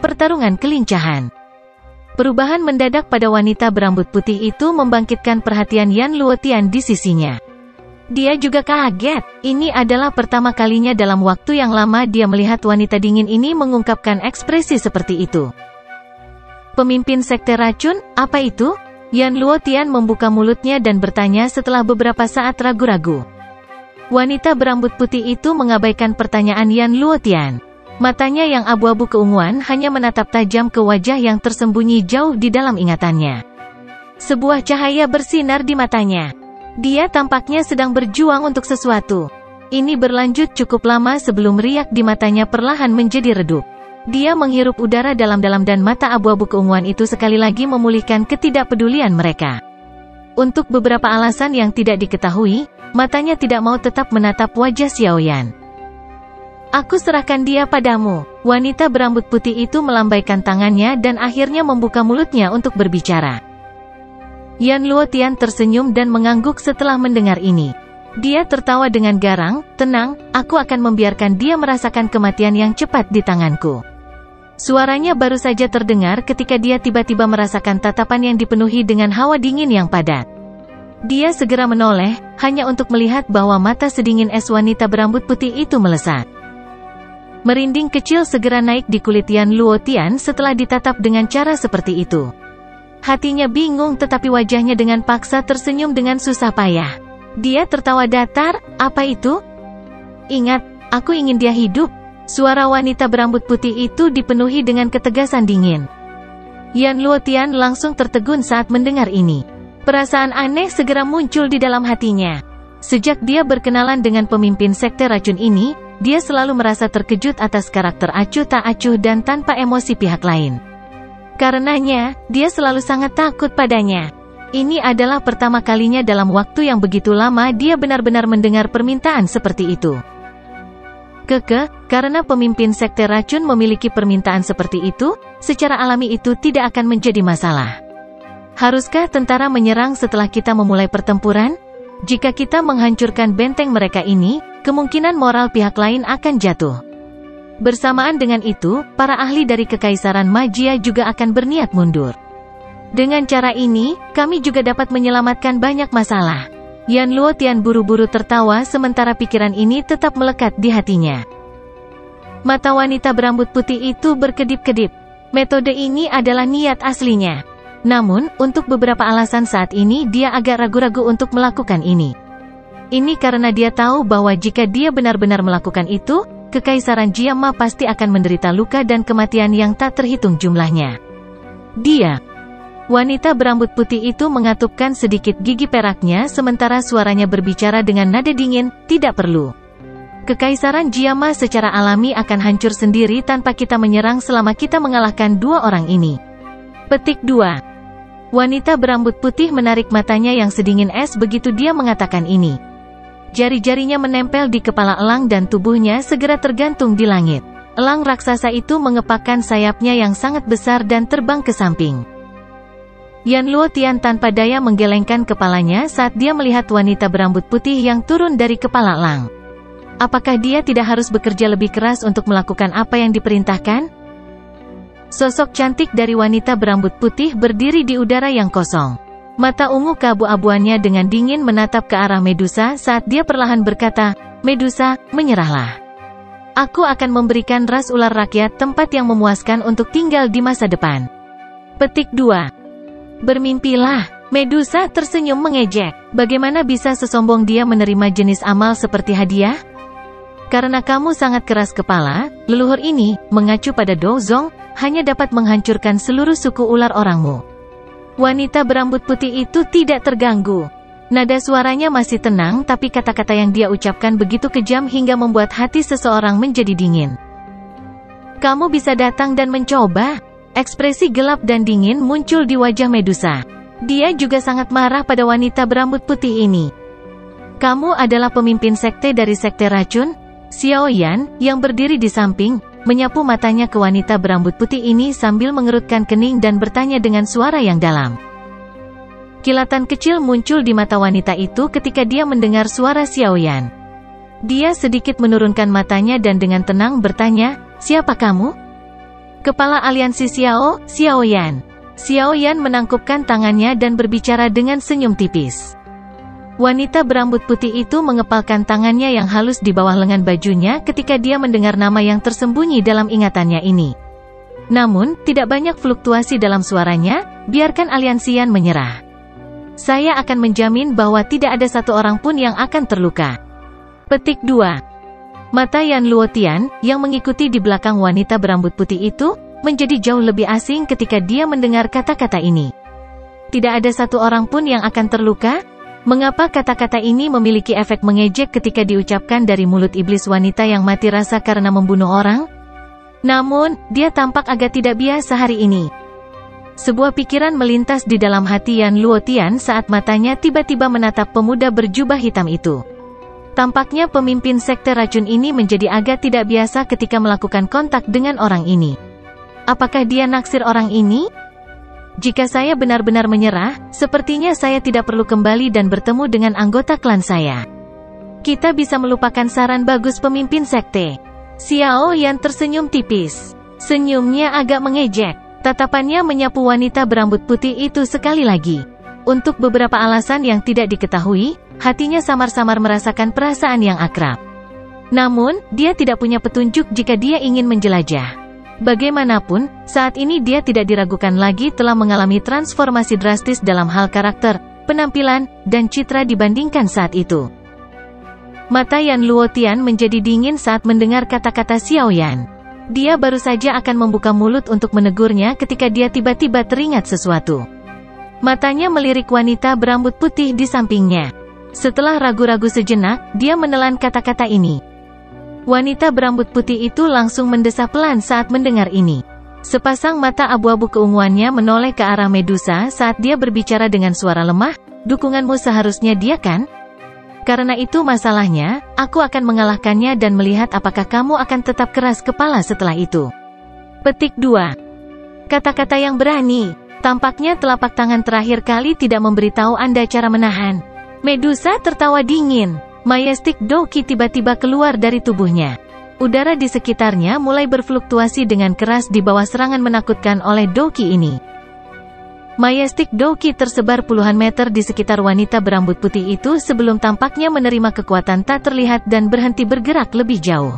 pertarungan kelincahan. Perubahan mendadak pada wanita berambut putih itu membangkitkan perhatian Yan Luotian di sisinya. Dia juga kaget. Ini adalah pertama kalinya dalam waktu yang lama dia melihat wanita dingin ini mengungkapkan ekspresi seperti itu. Pemimpin sekte racun, apa itu? Yan Luotian membuka mulutnya dan bertanya setelah beberapa saat ragu-ragu. Wanita berambut putih itu mengabaikan pertanyaan Yan Luotian. Matanya yang abu-abu keunguan hanya menatap tajam ke wajah yang tersembunyi jauh di dalam ingatannya. Sebuah cahaya bersinar di matanya. Dia tampaknya sedang berjuang untuk sesuatu. Ini berlanjut cukup lama sebelum riak di matanya perlahan menjadi redup. Dia menghirup udara dalam-dalam dan mata abu-abu keunguan itu sekali lagi memulihkan ketidakpedulian mereka. Untuk beberapa alasan yang tidak diketahui, matanya tidak mau tetap menatap wajah Xiaoyan. Aku serahkan dia padamu. Wanita berambut putih itu melambaikan tangannya dan akhirnya membuka mulutnya untuk berbicara. Yan Luotian tersenyum dan mengangguk setelah mendengar ini. Dia tertawa dengan garang, tenang, aku akan membiarkan dia merasakan kematian yang cepat di tanganku. Suaranya baru saja terdengar ketika dia tiba-tiba merasakan tatapan yang dipenuhi dengan hawa dingin yang padat. Dia segera menoleh, hanya untuk melihat bahwa mata sedingin es wanita berambut putih itu melesat. Merinding kecil segera naik di kulit Yan Luotian setelah ditatap dengan cara seperti itu. Hatinya bingung tetapi wajahnya dengan paksa tersenyum dengan susah payah. Dia tertawa datar, apa itu? Ingat, aku ingin dia hidup. Suara wanita berambut putih itu dipenuhi dengan ketegasan dingin. Yan Luotian langsung tertegun saat mendengar ini. Perasaan aneh segera muncul di dalam hatinya. Sejak dia berkenalan dengan pemimpin sekte racun ini, dia selalu merasa terkejut atas karakter acuh tak acuh dan tanpa emosi pihak lain. Karenanya, dia selalu sangat takut padanya. Ini adalah pertama kalinya dalam waktu yang begitu lama dia benar-benar mendengar permintaan seperti itu. Karena pemimpin sekte racun memiliki permintaan seperti itu, secara alami itu tidak akan menjadi masalah. Haruskah tentara menyerang setelah kita memulai pertempuran? Jika kita menghancurkan benteng mereka ini, kemungkinan moral pihak lain akan jatuh. Bersamaan dengan itu, para ahli dari Kekaisaran Magia juga akan berniat mundur. Dengan cara ini, kami juga dapat menyelamatkan banyak masalah. Yan Luotian buru-buru tertawa sementara pikiran ini tetap melekat di hatinya. Mata wanita berambut putih itu berkedip-kedip. Metode ini adalah niat aslinya. Namun, untuk beberapa alasan saat ini dia agak ragu-ragu untuk melakukan ini. Ini karena dia tahu bahwa jika dia benar-benar melakukan itu, Kekaisaran Jiama pasti akan menderita luka dan kematian yang tak terhitung jumlahnya. Wanita berambut putih itu mengatupkan sedikit gigi peraknya sementara suaranya berbicara dengan nada dingin, tidak perlu. Kekaisaran Jiama secara alami akan hancur sendiri tanpa kita menyerang selama kita mengalahkan dua orang ini. Petik 2. Wanita berambut putih menarik matanya yang sedingin es begitu dia mengatakan ini. Jari-jarinya menempel di kepala elang dan tubuhnya segera tergantung di langit. Elang raksasa itu mengepakkan sayapnya yang sangat besar dan terbang ke samping. Yan Luotian tanpa daya menggelengkan kepalanya saat dia melihat wanita berambut putih yang turun dari kepala elang. Apakah dia tidak harus bekerja lebih keras untuk melakukan apa yang diperintahkan? Sosok cantik dari wanita berambut putih berdiri di udara yang kosong. Mata ungu keabu-abuannya dengan dingin menatap ke arah Medusa saat dia perlahan berkata, Medusa, menyerahlah. Aku akan memberikan ras ular rakyat tempat yang memuaskan untuk tinggal di masa depan. Petik 2. Bermimpilah. Medusa tersenyum mengejek. Bagaimana bisa sesombong dia menerima jenis amal seperti hadiah? Karena kamu sangat keras kepala, leluhur ini, mengacu pada Dozong, hanya dapat menghancurkan seluruh suku ular orangmu. Wanita berambut putih itu tidak terganggu. Nada suaranya masih tenang tapi kata-kata yang dia ucapkan begitu kejam hingga membuat hati seseorang menjadi dingin. Kamu bisa datang dan mencoba. Ekspresi gelap dan dingin muncul di wajah Medusa. Dia juga sangat marah pada wanita berambut putih ini. Kamu adalah pemimpin sekte dari sekte racun? Xiaoyan, yang berdiri di samping, menyapu matanya ke wanita berambut putih ini sambil mengerutkan kening dan bertanya dengan suara yang dalam. Kilatan kecil muncul di mata wanita itu ketika dia mendengar suara Xiaoyan. Dia sedikit menurunkan matanya dan dengan tenang bertanya, siapa kamu? Kepala aliansi Xiao Yan. Xiao Yan menangkupkan tangannya dan berbicara dengan senyum tipis. Wanita berambut putih itu mengepalkan tangannya yang halus di bawah lengan bajunya ketika dia mendengar nama yang tersembunyi dalam ingatannya ini. Namun, tidak banyak fluktuasi dalam suaranya, biarkan aliansi Yan menyerah. Saya akan menjamin bahwa tidak ada satu orang pun yang akan terluka. Petik 2. Mata Yan Luotian, yang mengikuti di belakang wanita berambut putih itu, menjadi jauh lebih asing ketika dia mendengar kata-kata ini. Tidak ada satu orang pun yang akan terluka? Mengapa kata-kata ini memiliki efek mengejek ketika diucapkan dari mulut iblis wanita yang mati rasa karena membunuh orang? Namun, dia tampak agak tidak biasa hari ini. Sebuah pikiran melintas di dalam hati Yan Luotian saat matanya tiba-tiba menatap pemuda berjubah hitam itu. Tampaknya pemimpin sekte racun ini menjadi agak tidak biasa ketika melakukan kontak dengan orang ini. Apakah dia naksir orang ini? Jika saya benar-benar menyerah, sepertinya saya tidak perlu kembali dan bertemu dengan anggota klan saya. Kita bisa melupakan saran bagus pemimpin sekte. Xiao Yan tersenyum tipis. Senyumnya agak mengejek. Tatapannya menyapu wanita berambut putih itu sekali lagi. Untuk beberapa alasan yang tidak diketahui, hatinya samar-samar merasakan perasaan yang akrab. Namun, dia tidak punya petunjuk jika dia ingin menjelajah. Bagaimanapun, saat ini dia tidak diragukan lagi telah mengalami transformasi drastis dalam hal karakter, penampilan, dan citra dibandingkan saat itu. Mata Yan Luotian menjadi dingin saat mendengar kata-kata Xiao Yan. Dia baru saja akan membuka mulut untuk menegurnya ketika dia tiba-tiba teringat sesuatu. Matanya melirik wanita berambut putih di sampingnya. Setelah ragu-ragu sejenak, dia menelan kata-kata ini. Wanita berambut putih itu langsung mendesah pelan saat mendengar ini. Sepasang mata abu-abu keunguannya menoleh ke arah Medusa saat dia berbicara dengan suara lemah, "Dukunganmu seharusnya dia kan? Karena itu masalahnya, aku akan mengalahkannya dan melihat apakah kamu akan tetap keras kepala setelah itu." Petik 2. Kata-kata yang berani. Tampaknya telapak tangan terakhir kali tidak memberitahu Anda cara menahan. Medusa tertawa dingin. Majestic Doki tiba-tiba keluar dari tubuhnya. Udara di sekitarnya mulai berfluktuasi dengan keras di bawah serangan menakutkan oleh Doki ini. Majestic Doki tersebar puluhan meter di sekitar wanita berambut putih itu sebelum tampaknya menerima kekuatan tak terlihat dan berhenti bergerak lebih jauh.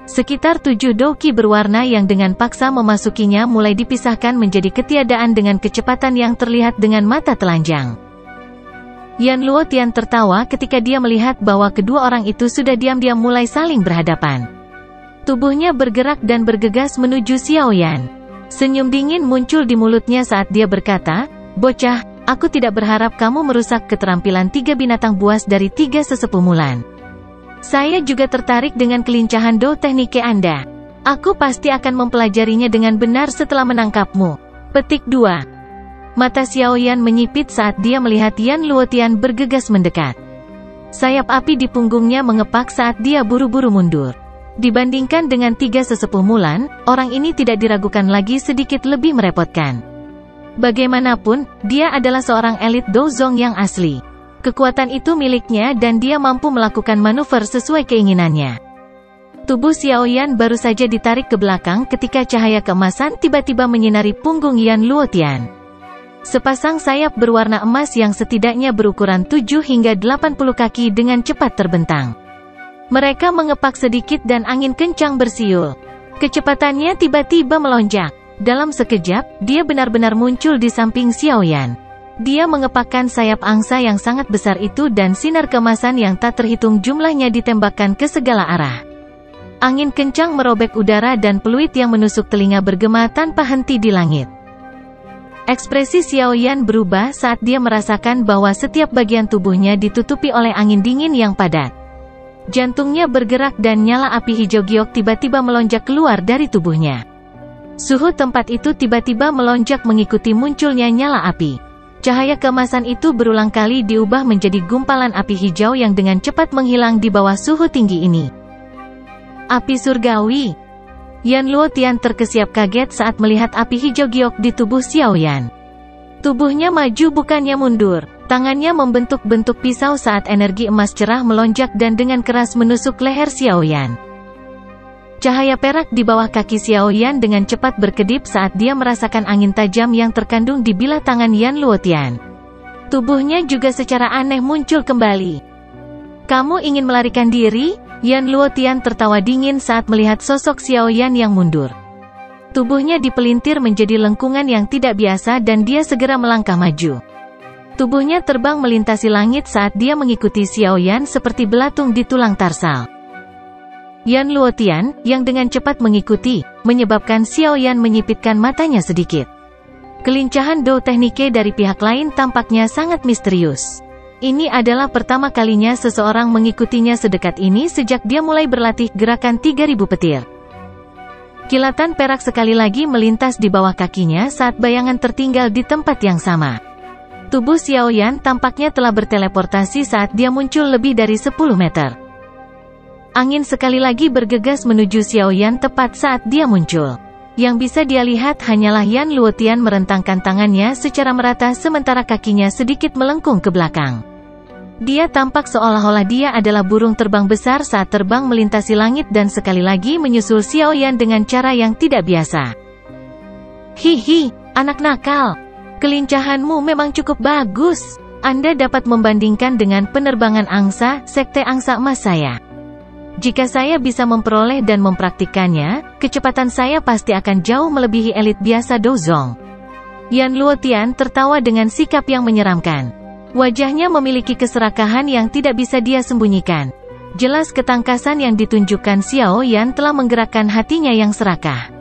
Sekitar 7 Doki berwarna yang dengan paksa memasukinya mulai dipisahkan menjadi ketiadaan dengan kecepatan yang terlihat dengan mata telanjang. Yan Luotian tertawa ketika dia melihat bahwa kedua orang itu sudah diam-diam mulai saling berhadapan. Tubuhnya bergerak dan bergegas menuju Xiao Yan. Senyum dingin muncul di mulutnya saat dia berkata, "Bocah, aku tidak berharap kamu merusak keterampilan 3 binatang buas dari 3 sesepuh Mulan. Saya juga tertarik dengan kelincahan do teknike Anda. Aku pasti akan mempelajarinya dengan benar setelah menangkapmu." Petik 2. Mata Xiao Yan menyipit saat dia melihat Yan Luotian bergegas mendekat. Sayap api di punggungnya mengepak saat dia buru-buru mundur. Dibandingkan dengan 3 sesepuh Mulan, orang ini tidak diragukan lagi sedikit lebih merepotkan. Bagaimanapun, dia adalah seorang elit Dozong yang asli. Kekuatan itu miliknya dan dia mampu melakukan manuver sesuai keinginannya. Tubuh Xiao Yan baru saja ditarik ke belakang ketika cahaya keemasan tiba-tiba menyinari punggung Yan Luotian. Sepasang sayap berwarna emas yang setidaknya berukuran 7 hingga 80 kaki dengan cepat terbentang. Mereka mengepak sedikit dan angin kencang bersiul. Kecepatannya tiba-tiba melonjak. Dalam sekejap, dia benar-benar muncul di samping Xiao Yan. Dia mengepakkan sayap angsa yang sangat besar itu dan sinar keemasan yang tak terhitung jumlahnya ditembakkan ke segala arah. Angin kencang merobek udara dan peluit yang menusuk telinga bergema tanpa henti di langit. Ekspresi Xiao Yan berubah saat dia merasakan bahwa setiap bagian tubuhnya ditutupi oleh angin dingin yang padat. Jantungnya bergerak dan nyala api hijau giok tiba-tiba melonjak keluar dari tubuhnya. Suhu tempat itu tiba-tiba melonjak mengikuti munculnya nyala api. Cahaya keemasan itu berulang kali diubah menjadi gumpalan api hijau yang dengan cepat menghilang di bawah suhu tinggi ini. Api surgawi. Yan Luotian terkesiap kaget saat melihat api hijau giok di tubuh Xiao Yan. Tubuhnya maju bukannya mundur. Tangannya membentuk-bentuk pisau saat energi emas cerah melonjak dan dengan keras menusuk leher Xiao Yan. Cahaya perak di bawah kaki Xiao Yan dengan cepat berkedip saat dia merasakan angin tajam yang terkandung di bilah tangan Yan Luotian. Tubuhnya juga secara aneh muncul kembali. "Kamu ingin melarikan diri?" Yan Luotian tertawa dingin saat melihat sosok Xiao Yan yang mundur. Tubuhnya dipelintir menjadi lengkungan yang tidak biasa dan dia segera melangkah maju. Tubuhnya terbang melintasi langit saat dia mengikuti Xiao Yan seperti belatung di tulang tarsal. Yan Luotian, yang dengan cepat mengikuti, menyebabkan Xiao Yan menyipitkan matanya sedikit. Kelincahan Dou Teknike dari pihak lain tampaknya sangat misterius. Ini adalah pertama kalinya seseorang mengikutinya sedekat ini sejak dia mulai berlatih gerakan 3000 petir. Kilatan perak sekali lagi melintas di bawah kakinya saat bayangan tertinggal di tempat yang sama. Tubuh Xiao Yan tampaknya telah berteleportasi saat dia muncul lebih dari 10 meter. Angin sekali lagi bergegas menuju Xiao Yan tepat saat dia muncul. Yang bisa dia lihat hanyalah Yan Luotian merentangkan tangannya secara merata sementara kakinya sedikit melengkung ke belakang. Dia tampak seolah-olah dia adalah burung terbang besar saat terbang melintasi langit dan sekali lagi menyusul Xiao Yan dengan cara yang tidak biasa. "Hihi, anak nakal. Kelincahanmu memang cukup bagus. Anda dapat membandingkan dengan penerbangan angsa, sekte angsa emas saya. Jika saya bisa memperoleh dan mempraktikkannya, kecepatan saya pasti akan jauh melebihi elit biasa Douzong." Yan Luotian tertawa dengan sikap yang menyeramkan. Wajahnya memiliki keserakahan yang tidak bisa dia sembunyikan. Jelas ketangkasan yang ditunjukkan Xiao Yan telah menggerakkan hatinya yang serakah.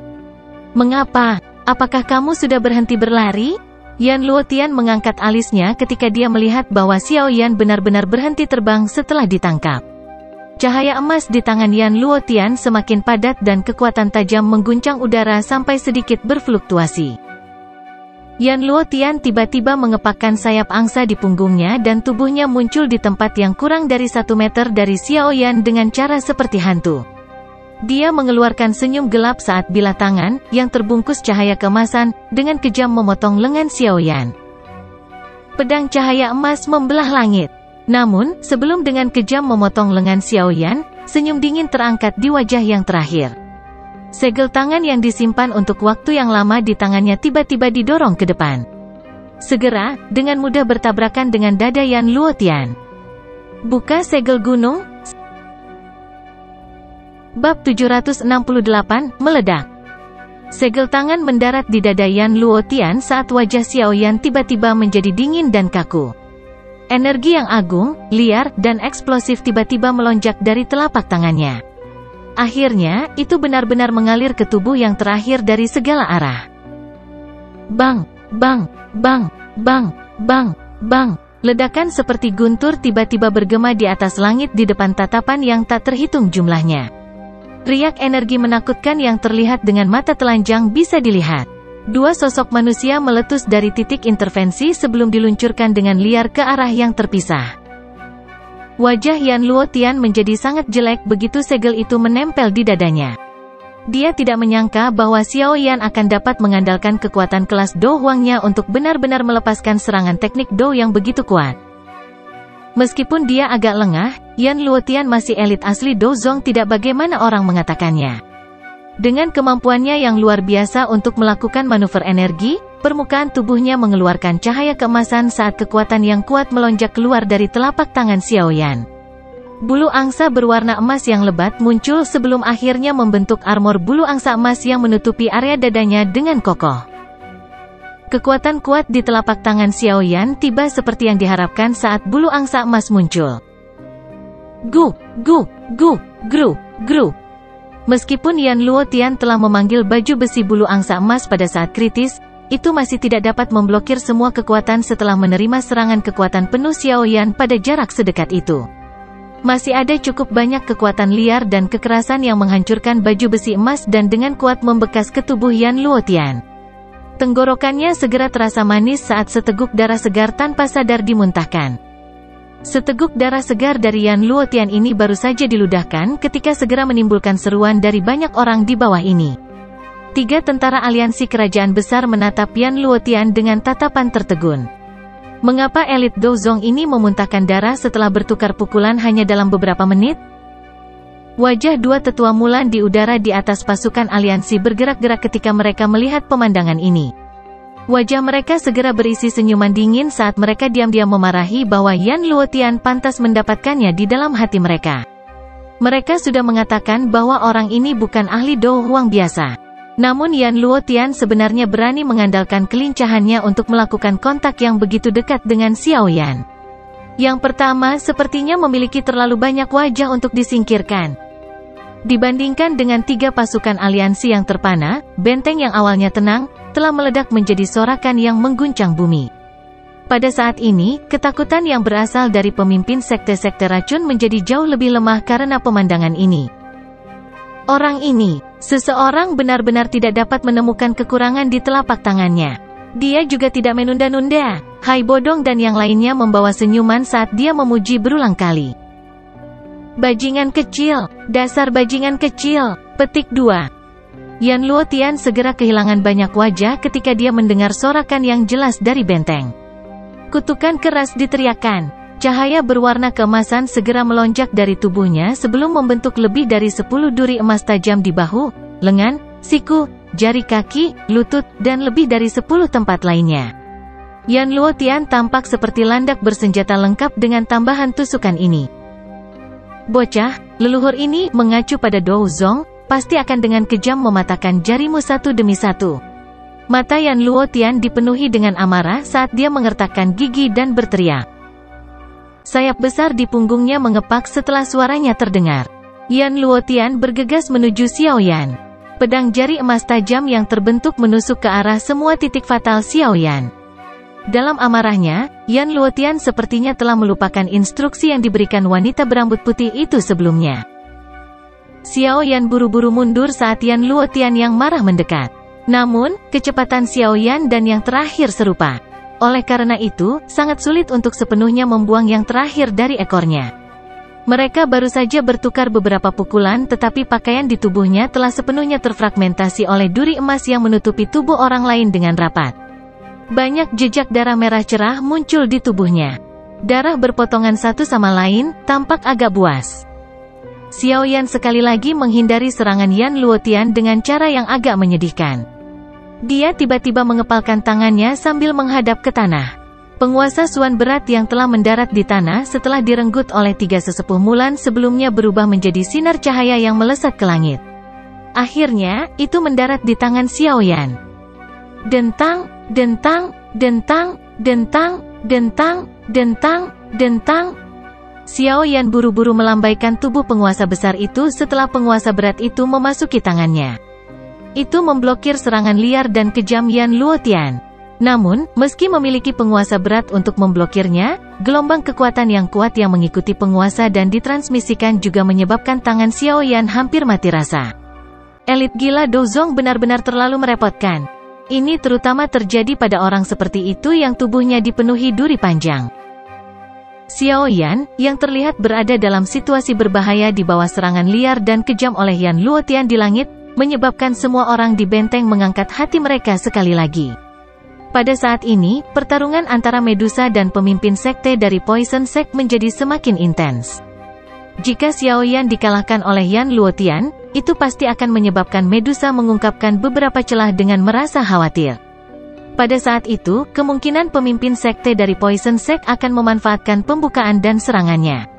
"Mengapa? Apakah kamu sudah berhenti berlari?" Yan Luotian mengangkat alisnya ketika dia melihat bahwa Xiao Yan benar-benar berhenti terbang setelah ditangkap. Cahaya emas di tangan Yan Luotian semakin padat dan kekuatan tajam mengguncang udara sampai sedikit berfluktuasi. Yan Luotian tiba-tiba mengepakkan sayap angsa di punggungnya dan tubuhnya muncul di tempat yang kurang dari 1 meter dari Xiao Yan dengan cara seperti hantu. Dia mengeluarkan senyum gelap saat bilah tangan, yang terbungkus cahaya keemasan, dengan kejam memotong lengan Xiao Yan. Pedang cahaya emas membelah langit. Namun, sebelum dengan kejam memotong lengan Xiao Yan, senyum dingin terangkat di wajah yang terakhir. Segel tangan yang disimpan untuk waktu yang lama di tangannya tiba-tiba didorong ke depan. Segera, dengan mudah bertabrakan dengan dada Yan Luotian. Buka segel gunung. Bab 768, Meledak. Segel tangan mendarat di dada Yan Luotian saat wajah Xiao Yan tiba-tiba menjadi dingin dan kaku. Energi yang agung, liar, dan eksplosif tiba-tiba melonjak dari telapak tangannya. Akhirnya, itu benar-benar mengalir ke tubuh yang terakhir dari segala arah. Bang, bang, bang, bang, bang, bang. Ledakan seperti guntur tiba-tiba bergema di atas langit di depan tatapan yang tak terhitung jumlahnya. Riak energi menakutkan yang terlihat dengan mata telanjang bisa dilihat. Dua sosok manusia meletus dari titik intervensi sebelum diluncurkan dengan liar ke arah yang terpisah. Wajah Yan Luotian menjadi sangat jelek begitu segel itu menempel di dadanya. Dia tidak menyangka bahwa Xiao Yan akan dapat mengandalkan kekuatan kelas Do Huangnya untuk benar-benar melepaskan serangan teknik Do yang begitu kuat. Meskipun dia agak lengah, Yan Luotian masih elit asli Douzong tidak bagaimana orang mengatakannya. Dengan kemampuannya yang luar biasa untuk melakukan manuver energi, permukaan tubuhnya mengeluarkan cahaya keemasan saat kekuatan yang kuat melonjak keluar dari telapak tangan Xiao Yan. Bulu angsa berwarna emas yang lebat muncul sebelum akhirnya membentuk armor bulu angsa emas yang menutupi area dadanya dengan kokoh. Kekuatan kuat di telapak tangan Xiao Yan tiba seperti yang diharapkan saat bulu angsa emas muncul. Gu, gu, gu, gru, gru. Meskipun Yan Luotian telah memanggil baju besi bulu angsa emas pada saat kritis, itu masih tidak dapat memblokir semua kekuatan setelah menerima serangan kekuatan penuh Xiao Yan pada jarak sedekat itu. Masih ada cukup banyak kekuatan liar dan kekerasan yang menghancurkan baju besi emas dan dengan kuat membekas ke tubuh Yan Luotian. Tenggorokannya segera terasa manis saat seteguk darah segar tanpa sadar dimuntahkan. Seteguk darah segar dari Yan Luotian ini baru saja diludahkan ketika segera menimbulkan seruan dari banyak orang di bawah ini. 3 tentara aliansi kerajaan besar menatap Yan Luotian dengan tatapan tertegun. Mengapa elit Douzong ini memuntahkan darah setelah bertukar pukulan hanya dalam beberapa menit? Wajah dua tetua Mulan di udara di atas pasukan aliansi bergerak-gerak ketika mereka melihat pemandangan ini. Wajah mereka segera berisi senyuman dingin saat mereka diam-diam memarahi bahwa Yan Luotian pantas mendapatkannya di dalam hati mereka. Mereka sudah mengatakan bahwa orang ini bukan ahli Do Huang biasa. Namun Yan Luotian sebenarnya berani mengandalkan kelincahannya untuk melakukan kontak yang begitu dekat dengan Xiao Yan. Yang pertama sepertinya memiliki terlalu banyak wajah untuk disingkirkan. Dibandingkan dengan 3 pasukan aliansi yang terpana, benteng yang awalnya tenang, telah meledak menjadi sorakan yang mengguncang bumi. Pada saat ini, ketakutan yang berasal dari pemimpin sekte-sekte racun menjadi jauh lebih lemah karena pemandangan ini. Orang ini, seseorang benar-benar tidak dapat menemukan kekurangan di telapak tangannya. Dia juga tidak menunda-nunda. Hai Bodong dan yang lainnya membawa senyuman saat dia memuji berulang kali. Bajingan kecil, dasar bajingan kecil, petik 2. Yan Luotian segera kehilangan banyak wajah ketika dia mendengar sorakan yang jelas dari benteng. Kutukan keras diteriakkan. Cahaya berwarna keemasan segera melonjak dari tubuhnya sebelum membentuk lebih dari 10 duri emas tajam di bahu, lengan, siku, jari kaki, lutut, dan lebih dari 10 tempat lainnya. Yan Luotian tampak seperti landak bersenjata lengkap dengan tambahan tusukan ini. Bocah, leluhur ini mengacu pada Dou Zong, pasti akan dengan kejam mematahkan jarimu satu demi satu. Mata Yan Luotian dipenuhi dengan amarah saat dia mengertakkan gigi dan berteriak. Sayap besar di punggungnya mengepak setelah suaranya terdengar. Yan Luotian bergegas menuju Xiao Yan. Pedang jari emas tajam yang terbentuk menusuk ke arah semua titik fatal Xiao Yan. Dalam amarahnya, Yan Luotian sepertinya telah melupakan instruksi yang diberikan wanita berambut putih itu sebelumnya. Xiao Yan buru-buru mundur saat Yan Luotian yang marah mendekat. Namun, kecepatan Xiao Yan dan yang terakhir serupa. Oleh karena itu, sangat sulit untuk sepenuhnya membuang yang terakhir dari ekornya. Mereka baru saja bertukar beberapa pukulan tetapi pakaian di tubuhnya telah sepenuhnya terfragmentasi oleh duri emas yang menutupi tubuh orang lain dengan rapat. Banyak jejak darah merah cerah muncul di tubuhnya. Darah berpotongan satu sama lain, tampak agak buas. Xiao Yan sekali lagi menghindari serangan Yan Luotian dengan cara yang agak menyedihkan. Dia tiba-tiba mengepalkan tangannya sambil menghadap ke tanah. Penguasa Suan berat yang telah mendarat di tanah setelah direnggut oleh 3 sesepuh Mulan sebelumnya berubah menjadi sinar cahaya yang melesat ke langit. Akhirnya, itu mendarat di tangan Xiao Yan. Dentang, dentang, dentang, dentang, dentang, dentang, dentang. Xiao Yan buru-buru melambaikan tubuh penguasa besar itu setelah penguasa berat itu memasuki tangannya. Itu memblokir serangan liar dan kejam Yan Luotian. Namun, meski memiliki penguasa berat untuk memblokirnya, gelombang kekuatan yang kuat yang mengikuti penguasa dan ditransmisikan juga menyebabkan tangan Xiao Yan hampir mati rasa. Elit gila Dou Zong benar-benar terlalu merepotkan. Ini terutama terjadi pada orang seperti itu yang tubuhnya dipenuhi duri panjang. Xiao Yan, yang terlihat berada dalam situasi berbahaya di bawah serangan liar dan kejam oleh Yan Luotian di langit, menyebabkan semua orang di benteng mengangkat hati mereka sekali lagi. Pada saat ini, pertarungan antara Medusa dan pemimpin sekte dari Poison Sect menjadi semakin intens. Jika Xiao Yan dikalahkan oleh Yan Luotian, itu pasti akan menyebabkan Medusa mengungkapkan beberapa celah dengan merasa khawatir. Pada saat itu, kemungkinan pemimpin sekte dari Poison Sect akan memanfaatkan pembukaan dan serangannya.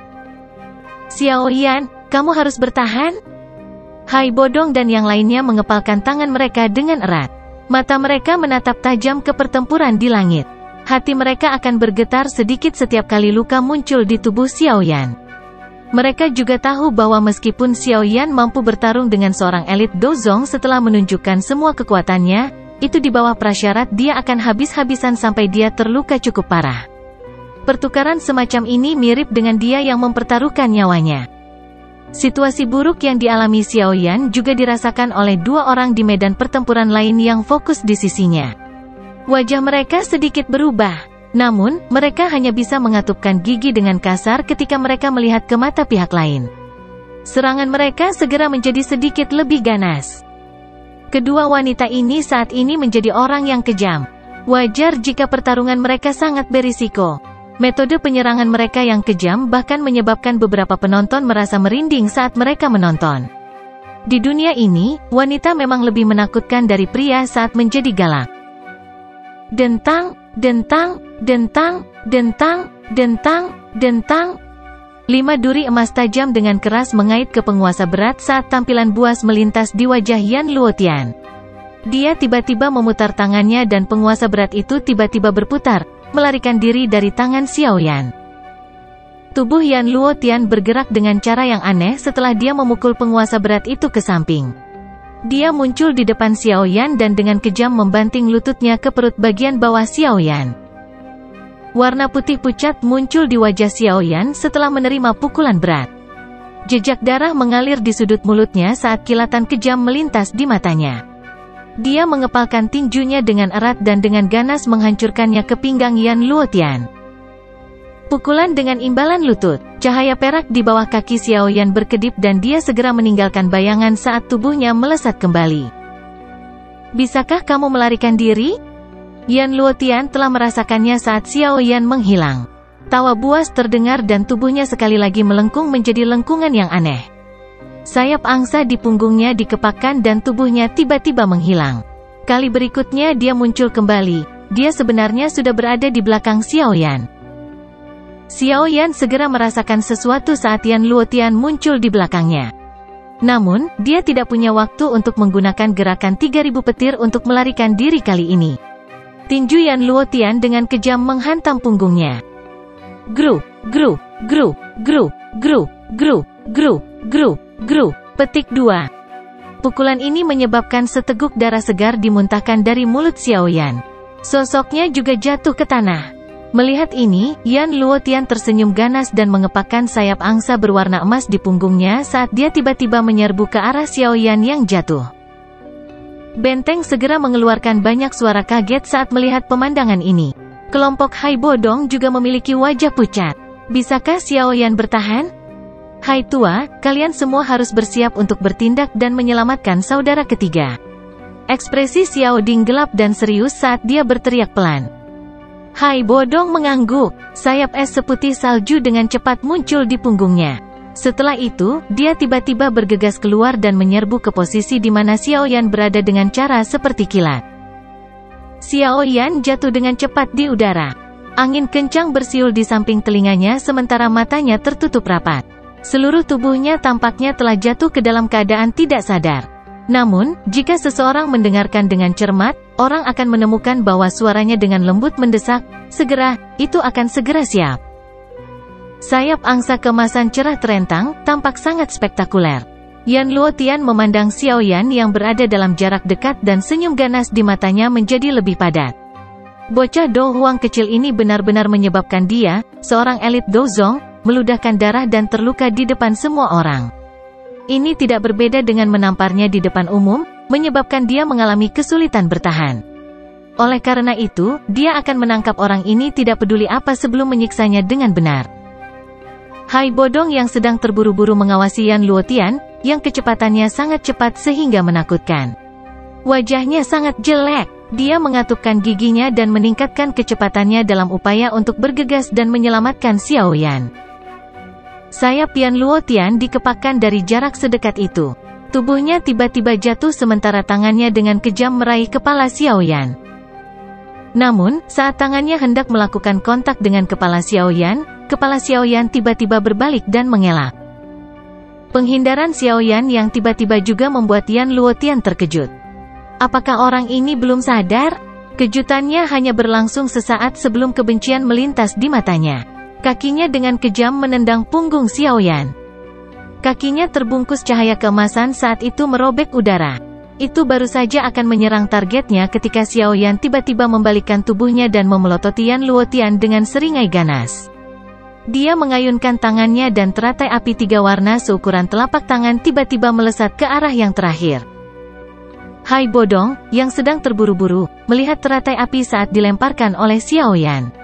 Xiao Yan, kamu harus bertahan. Hai Bodong dan yang lainnya mengepalkan tangan mereka dengan erat. Mata mereka menatap tajam ke pertempuran di langit. Hati mereka akan bergetar sedikit setiap kali luka muncul di tubuh Xiao Yan. Mereka juga tahu bahwa meskipun Xiao Yan mampu bertarung dengan seorang elit Dou Zong setelah menunjukkan semua kekuatannya, itu di bawah prasyarat dia akan habis-habisan sampai dia terluka cukup parah. Pertukaran semacam ini mirip dengan dia yang mempertaruhkan nyawanya. Situasi buruk yang dialami Xiao Yan juga dirasakan oleh 2 orang di medan pertempuran lain yang fokus di sisinya. Wajah mereka sedikit berubah. Namun, mereka hanya bisa mengatupkan gigi dengan kasar ketika mereka melihat ke mata pihak lain. Serangan mereka segera menjadi sedikit lebih ganas. Kedua wanita ini saat ini menjadi orang yang kejam. Wajar jika pertarungan mereka sangat berisiko. Metode penyerangan mereka yang kejam bahkan menyebabkan beberapa penonton merasa merinding saat mereka menonton. Di dunia ini, wanita memang lebih menakutkan dari pria saat menjadi galak. Dentang, dentang, dentang, dentang, dentang, dentang. 5 duri emas tajam dengan keras mengait ke penguasa berat saat tampilan buas melintas di wajah Yan Luotian. Dia tiba-tiba memutar tangannya dan penguasa berat itu tiba-tiba berputar, melarikan diri dari tangan Xiaoyan. Tubuh Yan Luotian bergerak dengan cara yang aneh setelah dia memukul penguasa berat itu ke samping. Dia muncul di depan Xiaoyan dan dengan kejam membanting lututnya ke perut bagian bawah Xiaoyan. Warna putih pucat muncul di wajah Xiaoyan setelah menerima pukulan berat. Jejak darah mengalir di sudut mulutnya saat kilatan kejam melintas di matanya. Dia mengepalkan tinjunya dengan erat dan dengan ganas menghancurkannya ke pinggang Yan Luotian. Pukulan dengan imbalan lutut, cahaya perak di bawah kaki Xiaoyan berkedip dan dia segera meninggalkan bayangan saat tubuhnya melesat kembali. Bisakah kamu melarikan diri? Yan Luotian telah merasakannya saat Xiaoyan menghilang. Tawa buas terdengar dan tubuhnya sekali lagi melengkung menjadi lengkungan yang aneh. Sayap angsa di punggungnya dikepakkan dan tubuhnya tiba-tiba menghilang. Kali berikutnya dia muncul kembali, dia sebenarnya sudah berada di belakang Xiaoyan. Xiaoyan segera merasakan sesuatu saat Yan Luotian muncul di belakangnya. Namun, dia tidak punya waktu untuk menggunakan gerakan 3000 petir untuk melarikan diri kali ini. Tinju Yan Luotian dengan kejam menghantam punggungnya. Gru, gru, gru, gru, gru, gru, gru, gru, gru. Petik 2. Pukulan ini menyebabkan seteguk darah segar dimuntahkan dari mulut Xiaoyan. Sosoknya juga jatuh ke tanah. Melihat ini, Yan Luotian tersenyum ganas dan mengepakkan sayap angsa berwarna emas di punggungnya saat dia tiba-tiba menyerbu ke arah Xiaoyan yang jatuh. Benteng segera mengeluarkan banyak suara kaget saat melihat pemandangan ini. Kelompok Hai Bodong juga memiliki wajah pucat. Bisakah Xiaoyan bertahan? Hai tua, kalian semua harus bersiap untuk bertindak dan menyelamatkan saudara ketiga. Ekspresi Xiao Ding gelap dan serius saat dia berteriak pelan. Hai Bodong mengangguk, sayap es seputih salju dengan cepat muncul di punggungnya. Setelah itu, dia tiba-tiba bergegas keluar dan menyerbu ke posisi di mana Xiaoyan berada dengan cara seperti kilat. Xiaoyan jatuh dengan cepat di udara. Angin kencang bersiul di samping telinganya sementara matanya tertutup rapat. Seluruh tubuhnya tampaknya telah jatuh ke dalam keadaan tidak sadar. Namun, jika seseorang mendengarkan dengan cermat, orang akan menemukan bahwa suaranya dengan lembut mendesak, segera, itu akan segera siap. Sayap angsa kemasan cerah terentang, tampak sangat spektakuler. Yan Luotian memandang Xiaoyan yang berada dalam jarak dekat dan senyum ganas di matanya menjadi lebih padat. Bocah Do Huang kecil ini benar-benar menyebabkan dia, seorang elit Dozong, meludahkan darah dan terluka di depan semua orang. Ini tidak berbeda dengan menamparnya di depan umum, menyebabkan dia mengalami kesulitan bertahan. Oleh karena itu, dia akan menangkap orang ini tidak peduli apa sebelum menyiksanya dengan benar. Hai Bodong yang sedang terburu-buru mengawasi Yan Luotian, yang kecepatannya sangat cepat sehingga menakutkan. Wajahnya sangat jelek, dia mengatupkan giginya dan meningkatkan kecepatannya dalam upaya untuk bergegas dan menyelamatkan Xiaoyan. Sayap Yan Luotian dikepakkan dari jarak sedekat itu. Tubuhnya tiba-tiba jatuh sementara tangannya dengan kejam meraih kepala Xiaoyan. Namun, saat tangannya hendak melakukan kontak dengan kepala Xiaoyan tiba-tiba berbalik dan mengelak. Penghindaran Xiaoyan yang tiba-tiba juga membuat Yan Luotian terkejut. Apakah orang ini belum sadar? Kejutannya hanya berlangsung sesaat sebelum kebencian melintas di matanya. Kakinya dengan kejam menendang punggung Xiaoyan. Kakinya terbungkus cahaya keemasan saat itu merobek udara. Itu baru saja akan menyerang targetnya ketika Xiaoyan tiba-tiba membalikkan tubuhnya dan memelototi Yan Luotian dengan seringai ganas. Dia mengayunkan tangannya dan teratai api 3 warna seukuran telapak tangan tiba-tiba melesat ke arah yang terakhir. Hai Bodong, yang sedang terburu-buru, melihat teratai api saat dilemparkan oleh Xiaoyan.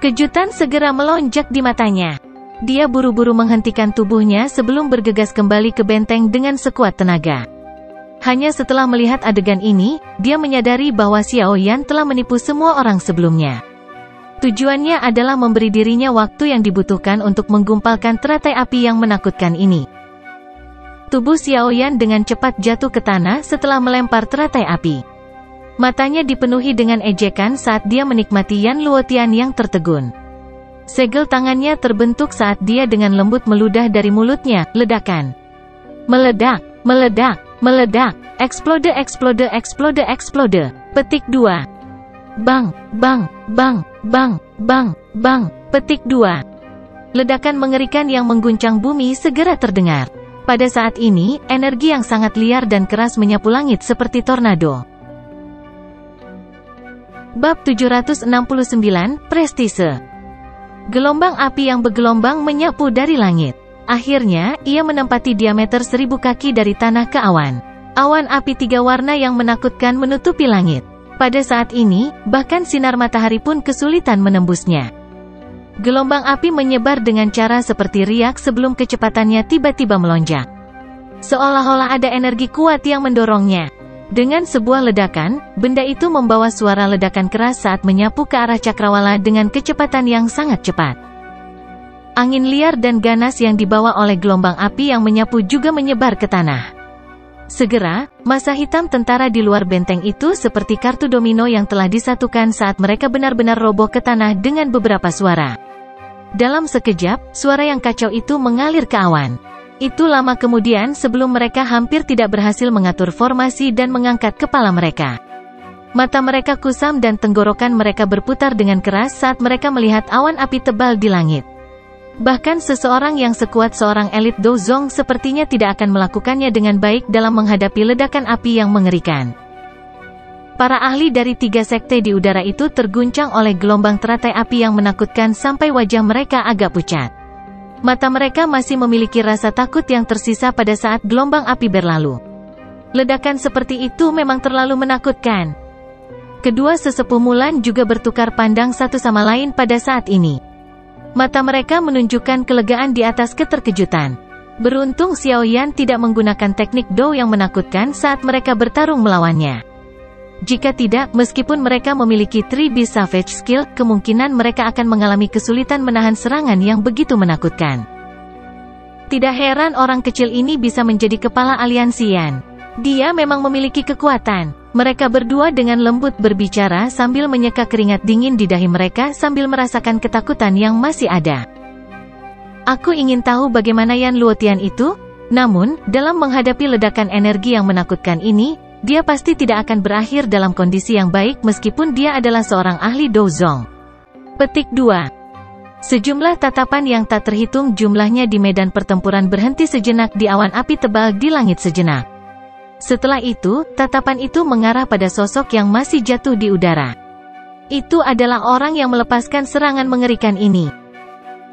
Kejutan segera melonjak di matanya. Dia buru-buru menghentikan tubuhnya sebelum bergegas kembali ke benteng dengan sekuat tenaga. Hanya setelah melihat adegan ini, dia menyadari bahwa Xiaoyan telah menipu semua orang sebelumnya. Tujuannya adalah memberi dirinya waktu yang dibutuhkan untuk menggumpalkan teratai api yang menakutkan ini. Tubuh Xiaoyan dengan cepat jatuh ke tanah setelah melempar teratai api. Matanya dipenuhi dengan ejekan saat dia menikmati Yan Luotian yang tertegun. Segel tangannya terbentuk saat dia dengan lembut meludah dari mulutnya, ledakan. Meledak, meledak, meledak, eksplode, eksplode, eksplode, eksplode. Petik 2. Bang, bang, bang, bang, bang, bang. Petik 2. Ledakan mengerikan yang mengguncang bumi segera terdengar. Pada saat ini, energi yang sangat liar dan keras menyapu langit seperti tornado. Bab 769, Prestise. Gelombang api yang bergelombang menyapu dari langit. Akhirnya, ia menempati diameter 1000 kaki dari tanah ke awan. Awan api 3 warna yang menakutkan menutupi langit. Pada saat ini, bahkan sinar matahari pun kesulitan menembusnya. Gelombang api menyebar dengan cara seperti riak sebelum kecepatannya tiba-tiba melonjak. Seolah-olah ada energi kuat yang mendorongnya. Dengan sebuah ledakan, benda itu membawa suara ledakan keras saat menyapu ke arah cakrawala dengan kecepatan yang sangat cepat. Angin liar dan ganas yang dibawa oleh gelombang api yang menyapu juga menyebar ke tanah. Segera, massa hitam tentara di luar benteng itu seperti kartu domino yang telah disatukan saat mereka benar-benar roboh ke tanah dengan beberapa suara. Dalam sekejap, suara yang kacau itu mengalir ke awan. Itu lama kemudian sebelum mereka hampir tidak berhasil mengatur formasi dan mengangkat kepala mereka. Mata mereka kusam dan tenggorokan mereka berputar dengan keras saat mereka melihat awan api tebal di langit. Bahkan seseorang yang sekuat seorang elit Dozong sepertinya tidak akan melakukannya dengan baik dalam menghadapi ledakan api yang mengerikan. Para ahli dari 3 sekte di udara itu terguncang oleh gelombang teratai api yang menakutkan sampai wajah mereka agak pucat. Mata mereka masih memiliki rasa takut yang tersisa pada saat gelombang api berlalu. Ledakan seperti itu memang terlalu menakutkan. Kedua sesepuh Mulan juga bertukar pandang satu sama lain pada saat ini. Mata mereka menunjukkan kelegaan di atas keterkejutan. Beruntung Xiaoyan tidak menggunakan teknik Dou yang menakutkan saat mereka bertarung melawannya. Jika tidak, meskipun mereka memiliki 3B Savage Skill, kemungkinan mereka akan mengalami kesulitan menahan serangan yang begitu menakutkan. Tidak heran orang kecil ini bisa menjadi kepala aliansi Yan. Dia memang memiliki kekuatan. Mereka berdua dengan lembut berbicara sambil menyeka keringat dingin di dahi mereka sambil merasakan ketakutan yang masih ada. Aku ingin tahu bagaimana Yan Luotian itu? Namun, dalam menghadapi ledakan energi yang menakutkan ini, dia pasti tidak akan berakhir dalam kondisi yang baik meskipun dia adalah seorang ahli Dozong. Petik 2. Sejumlah tatapan yang tak terhitung jumlahnya di medan pertempuran berhenti sejenak di awan api tebal di langit sejenak. Setelah itu, tatapan itu mengarah pada sosok yang masih jatuh di udara. Itu adalah orang yang melepaskan serangan mengerikan ini.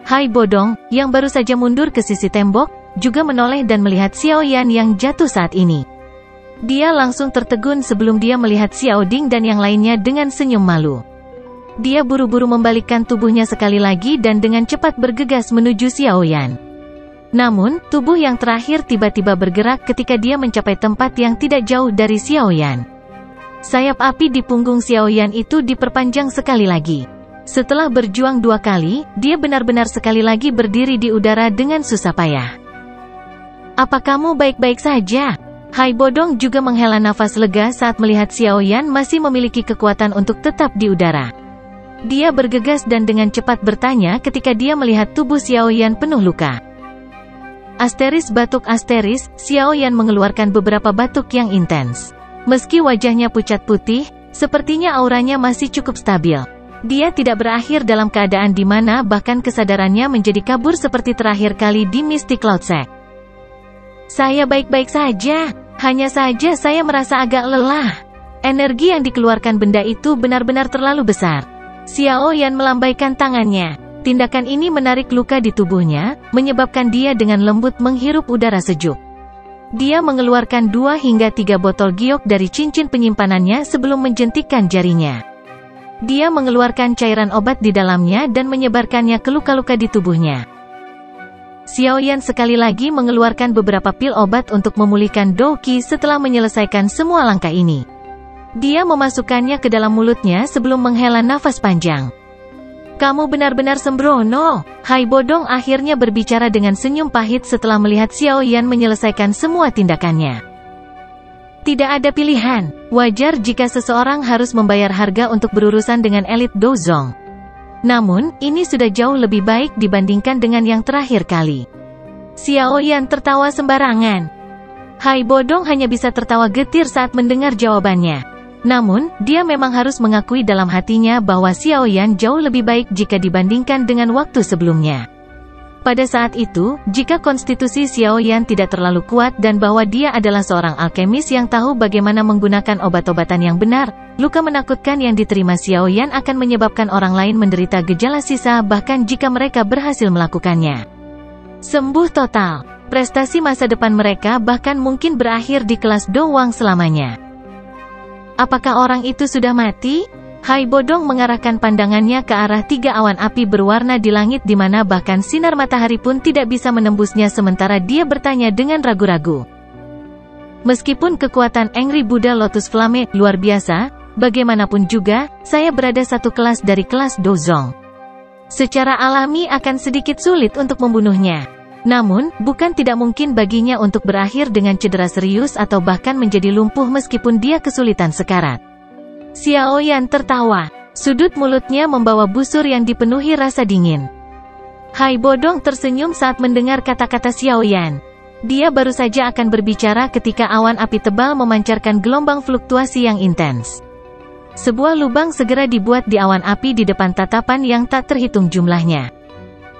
Hai Bodong, yang baru saja mundur ke sisi tembok, juga menoleh dan melihat Xiaoyan yang jatuh saat ini. Dia langsung tertegun sebelum dia melihat Xiao Ding dan yang lainnya dengan senyum malu. Dia buru-buru membalikkan tubuhnya sekali lagi dan dengan cepat bergegas menuju Xiaoyan. Namun, tubuh yang terakhir tiba-tiba bergerak ketika dia mencapai tempat yang tidak jauh dari Xiaoyan. Sayap api di punggung Xiaoyan itu diperpanjang sekali lagi. Setelah berjuang 2 kali, dia benar-benar sekali lagi berdiri di udara dengan susah payah. Apa kamu baik-baik saja? Hai Bodong juga menghela nafas lega saat melihat Xiaoyan masih memiliki kekuatan untuk tetap di udara. Dia bergegas dan dengan cepat bertanya ketika dia melihat tubuh Xiaoyan penuh luka. Asteris batuk asteris, Xiaoyan mengeluarkan beberapa batuk yang intens. Meski wajahnya pucat putih, sepertinya auranya masih cukup stabil. Dia tidak berakhir dalam keadaan di mana bahkan kesadarannya menjadi kabur seperti terakhir kali di Mystic Cloud Sect. Saya baik-baik saja. Hanya saja saya merasa agak lelah. Energi yang dikeluarkan benda itu benar-benar terlalu besar. Xiaoyan melambaikan tangannya. Tindakan ini menarik luka di tubuhnya, menyebabkan dia dengan lembut menghirup udara sejuk. Dia mengeluarkan 2 hingga 3 botol giok dari cincin penyimpanannya sebelum menjentikkan jarinya. Dia mengeluarkan cairan obat di dalamnya dan menyebarkannya ke luka-luka di tubuhnya. Xiaoyan sekali lagi mengeluarkan beberapa pil obat untuk memulihkan Douqi setelah menyelesaikan semua langkah ini. Dia memasukkannya ke dalam mulutnya sebelum menghela nafas panjang. Kamu benar-benar sembrono. Hai Bodong akhirnya berbicara dengan senyum pahit setelah melihat Xiao Yan menyelesaikan semua tindakannya. Tidak ada pilihan. Wajar jika seseorang harus membayar harga untuk berurusan dengan elit Dozong. Namun, ini sudah jauh lebih baik dibandingkan dengan yang terakhir kali. Xiao Yan tertawa sembarangan. Hai Bodong hanya bisa tertawa getir saat mendengar jawabannya. Namun, dia memang harus mengakui dalam hatinya bahwa Xiao Yan jauh lebih baik jika dibandingkan dengan waktu sebelumnya. Pada saat itu, jika konstitusi Xiao Yan tidak terlalu kuat dan bahwa dia adalah seorang alkemis yang tahu bagaimana menggunakan obat-obatan yang benar, luka menakutkan yang diterima Xiao Yan akan menyebabkan orang lain menderita gejala sisa bahkan jika mereka berhasil melakukannya. Sembuh total. Prestasi masa depan mereka bahkan mungkin berakhir di kelas doang selamanya. Apakah orang itu sudah mati? Hai Bodong mengarahkan pandangannya ke arah 3 awan api berwarna di langit di mana bahkan sinar matahari pun tidak bisa menembusnya sementara dia bertanya dengan ragu-ragu. Meskipun kekuatan Angry Buddha Lotus Flame luar biasa, bagaimanapun juga, saya berada satu kelas dari kelas Dozong. Secara alami akan sedikit sulit untuk membunuhnya. Namun, bukan tidak mungkin baginya untuk berakhir dengan cedera serius atau bahkan menjadi lumpuh meskipun dia kesulitan sekarat. Xiao Yan tertawa. Sudut mulutnya membawa busur yang dipenuhi rasa dingin. Hai Bodong tersenyum saat mendengar kata-kata Xiao Yan. Dia baru saja akan berbicara ketika awan api tebal memancarkan gelombang fluktuasi yang intens. Sebuah lubang segera dibuat di awan api di depan tatapan yang tak terhitung jumlahnya.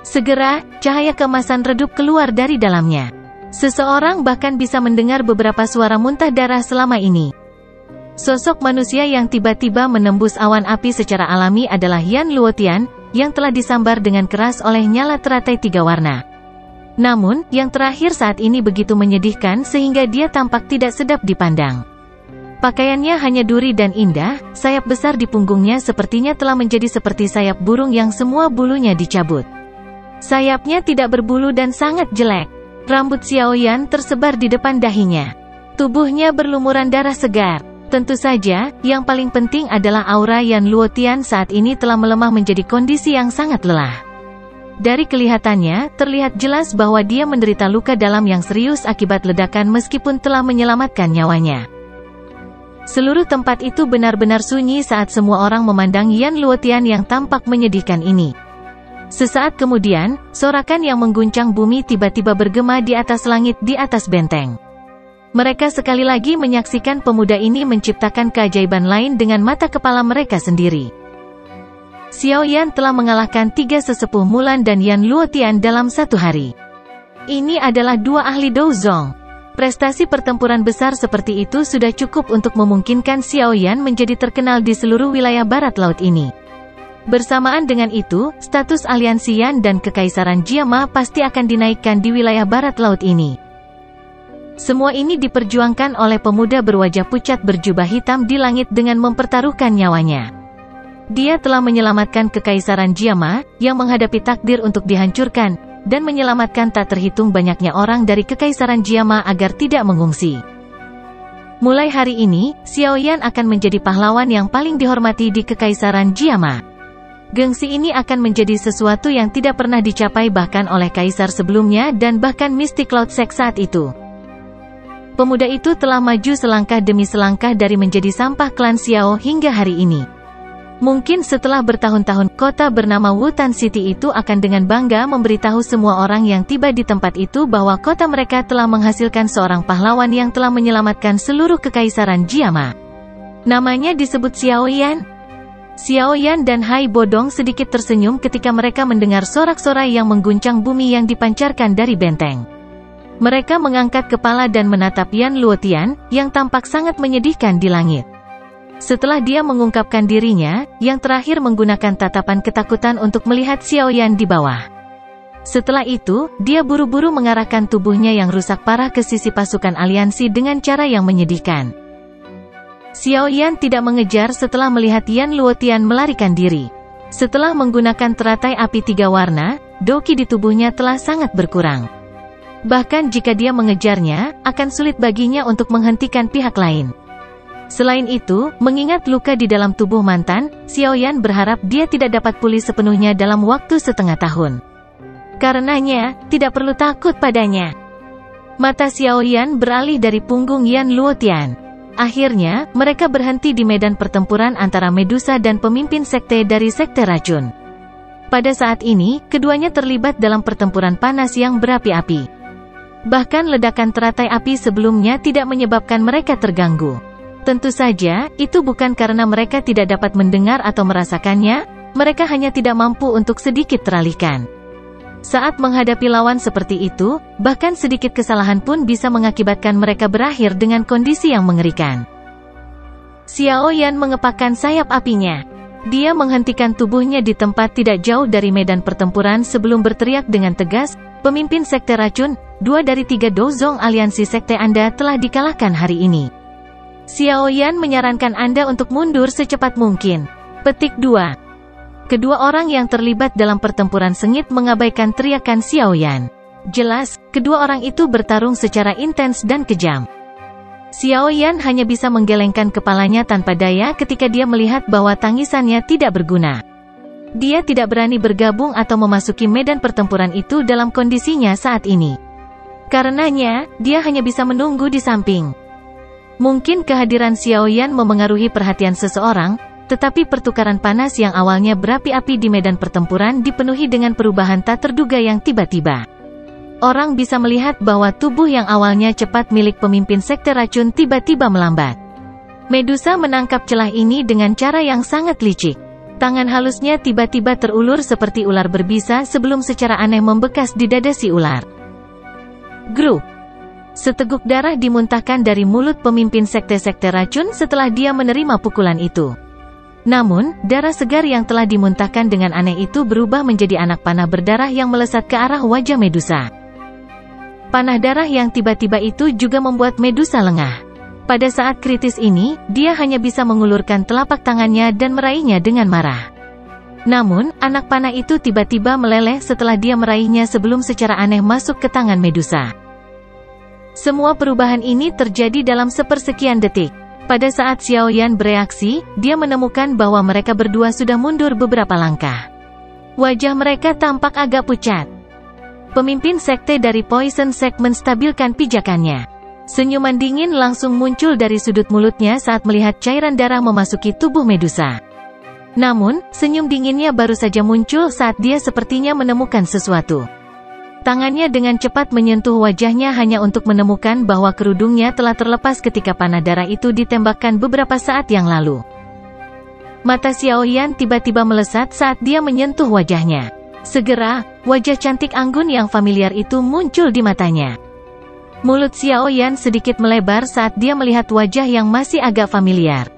Segera, cahaya keemasan redup keluar dari dalamnya. Seseorang bahkan bisa mendengar beberapa suara muntah darah selama ini. Sosok manusia yang tiba-tiba menembus awan api secara alami adalah Yan Luotian, yang telah disambar dengan keras oleh nyala teratai 3 warna. Namun, yang terakhir saat ini begitu menyedihkan sehingga dia tampak tidak sedap dipandang. Pakaiannya hanya duri dan indah, sayap besar di punggungnya sepertinya telah menjadi seperti sayap burung yang semua bulunya dicabut. Sayapnya tidak berbulu dan sangat jelek. Rambut Xiao Yan tersebar di depan dahinya. Tubuhnya berlumuran darah segar. Tentu saja, yang paling penting adalah aura Yan Luotian saat ini telah melemah menjadi kondisi yang sangat lelah. Dari kelihatannya, terlihat jelas bahwa dia menderita luka dalam yang serius akibat ledakan meskipun telah menyelamatkan nyawanya. Seluruh tempat itu benar-benar sunyi saat semua orang memandang Yan Luotian yang tampak menyedihkan ini. Sesaat kemudian, sorakan yang mengguncang bumi tiba-tiba bergema di atas langit di atas benteng. Mereka sekali lagi menyaksikan pemuda ini menciptakan keajaiban lain dengan mata kepala mereka sendiri. Xiao Yan telah mengalahkan 3 sesepuh Mulan dan Yan Luotian dalam 1 hari. Ini adalah 2 ahli Dozong. Prestasi pertempuran besar seperti itu sudah cukup untuk memungkinkan Xiao Yan menjadi terkenal di seluruh wilayah barat laut ini. Bersamaan dengan itu, status aliansi Yan dan Kekaisaran Jiama pasti akan dinaikkan di wilayah barat laut ini. Semua ini diperjuangkan oleh pemuda berwajah pucat berjubah hitam di langit dengan mempertaruhkan nyawanya. Dia telah menyelamatkan Kekaisaran Jiama, yang menghadapi takdir untuk dihancurkan, dan menyelamatkan tak terhitung banyaknya orang dari Kekaisaran Jiama agar tidak mengungsi. Mulai hari ini, Xiao Yan akan menjadi pahlawan yang paling dihormati di Kekaisaran Jiama. Gengsi ini akan menjadi sesuatu yang tidak pernah dicapai bahkan oleh kaisar sebelumnya dan bahkan Mystic Cloud Sect saat itu. Pemuda itu telah maju selangkah demi selangkah dari menjadi sampah klan Xiao hingga hari ini. Mungkin setelah bertahun-tahun, kota bernama Wutan City itu akan dengan bangga memberitahu semua orang yang tiba di tempat itu bahwa kota mereka telah menghasilkan seorang pahlawan yang telah menyelamatkan seluruh Kekaisaran Jiama. Namanya disebut Xiao Yan. Xiao Yan dan Hai Bodong sedikit tersenyum ketika mereka mendengar sorak-sorai yang mengguncang bumi yang dipancarkan dari benteng. Mereka mengangkat kepala dan menatap Yan Luotian, yang tampak sangat menyedihkan di langit. Setelah dia mengungkapkan dirinya, yang terakhir menggunakan tatapan ketakutan untuk melihat Xiao Yan di bawah. Setelah itu, dia buru-buru mengarahkan tubuhnya yang rusak parah ke sisi pasukan aliansi dengan cara yang menyedihkan. Xiao Yan tidak mengejar setelah melihat Yan Luotian melarikan diri. Setelah menggunakan teratai api 3 warna, doki di tubuhnya telah sangat berkurang. Bahkan jika dia mengejarnya, akan sulit baginya untuk menghentikan pihak lain. Selain itu, mengingat luka di dalam tubuh mantan, Xiaoyan berharap dia tidak dapat pulih sepenuhnya dalam waktu setengah tahun. Karenanya, tidak perlu takut padanya. Mata Xiaoyan beralih dari punggung Yan Luotian. Akhirnya, mereka berhenti di medan pertempuran antara Medusa dan pemimpin sekte dari Sekte Racun. Pada saat ini, keduanya terlibat dalam pertempuran panas yang berapi-api. Bahkan ledakan teratai api sebelumnya tidak menyebabkan mereka terganggu. Tentu saja, itu bukan karena mereka tidak dapat mendengar atau merasakannya, mereka hanya tidak mampu untuk sedikit teralihkan. Saat menghadapi lawan seperti itu, bahkan sedikit kesalahan pun bisa mengakibatkan mereka berakhir dengan kondisi yang mengerikan. Xiaoyan mengepakkan sayap apinya. Dia menghentikan tubuhnya di tempat tidak jauh dari medan pertempuran sebelum berteriak dengan tegas, "Pemimpin Sekte Racun, 2 dari 3 dozong aliansi sekte Anda telah dikalahkan hari ini. Xiaoyan menyarankan Anda untuk mundur secepat mungkin." Petik 2. Kedua orang yang terlibat dalam pertempuran sengit mengabaikan teriakan Xiaoyan. Jelas, kedua orang itu bertarung secara intens dan kejam. Xiaoyan hanya bisa menggelengkan kepalanya tanpa daya ketika dia melihat bahwa tangisannya tidak berguna. Dia tidak berani bergabung atau memasuki medan pertempuran itu dalam kondisinya saat ini. Karenanya, dia hanya bisa menunggu di samping. Mungkin kehadiran Xiaoyan memengaruhi perhatian seseorang, tetapi pertukaran panas yang awalnya berapi-api di medan pertempuran dipenuhi dengan perubahan tak terduga yang tiba-tiba. Orang bisa melihat bahwa tubuh yang awalnya cepat milik pemimpin Sekte Racun tiba-tiba melambat. Medusa menangkap celah ini dengan cara yang sangat licik. Tangan halusnya tiba-tiba terulur seperti ular berbisa sebelum secara aneh membekas di dada si ular. Grup. Seteguk darah dimuntahkan dari mulut pemimpin sekte-sekte racun setelah dia menerima pukulan itu. Namun, darah segar yang telah dimuntahkan dengan aneh itu berubah menjadi anak panah berdarah yang melesat ke arah wajah Medusa. Panah darah yang tiba-tiba itu juga membuat Medusa lengah. Pada saat kritis ini, dia hanya bisa mengulurkan telapak tangannya dan meraihnya dengan marah. Namun, anak panah itu tiba-tiba meleleh setelah dia meraihnya sebelum secara aneh masuk ke tangan Medusa. Semua perubahan ini terjadi dalam sepersekian detik. Pada saat Xiaoyan bereaksi, dia menemukan bahwa mereka berdua sudah mundur beberapa langkah. Wajah mereka tampak agak pucat. Pemimpin sekte dari Poison Sect menstabilkan pijakannya. Senyuman dingin langsung muncul dari sudut mulutnya saat melihat cairan darah memasuki tubuh Medusa. Namun, senyum dinginnya baru saja muncul saat dia sepertinya menemukan sesuatu. Tangannya dengan cepat menyentuh wajahnya hanya untuk menemukan bahwa kerudungnya telah terlepas ketika panah darah itu ditembakkan beberapa saat yang lalu. Mata Xiaoyan tiba-tiba melesat saat dia menyentuh wajahnya. Segera, wajah cantik anggun yang familiar itu muncul di matanya. Mulut Xiaoyan sedikit melebar saat dia melihat wajah yang masih agak familiar.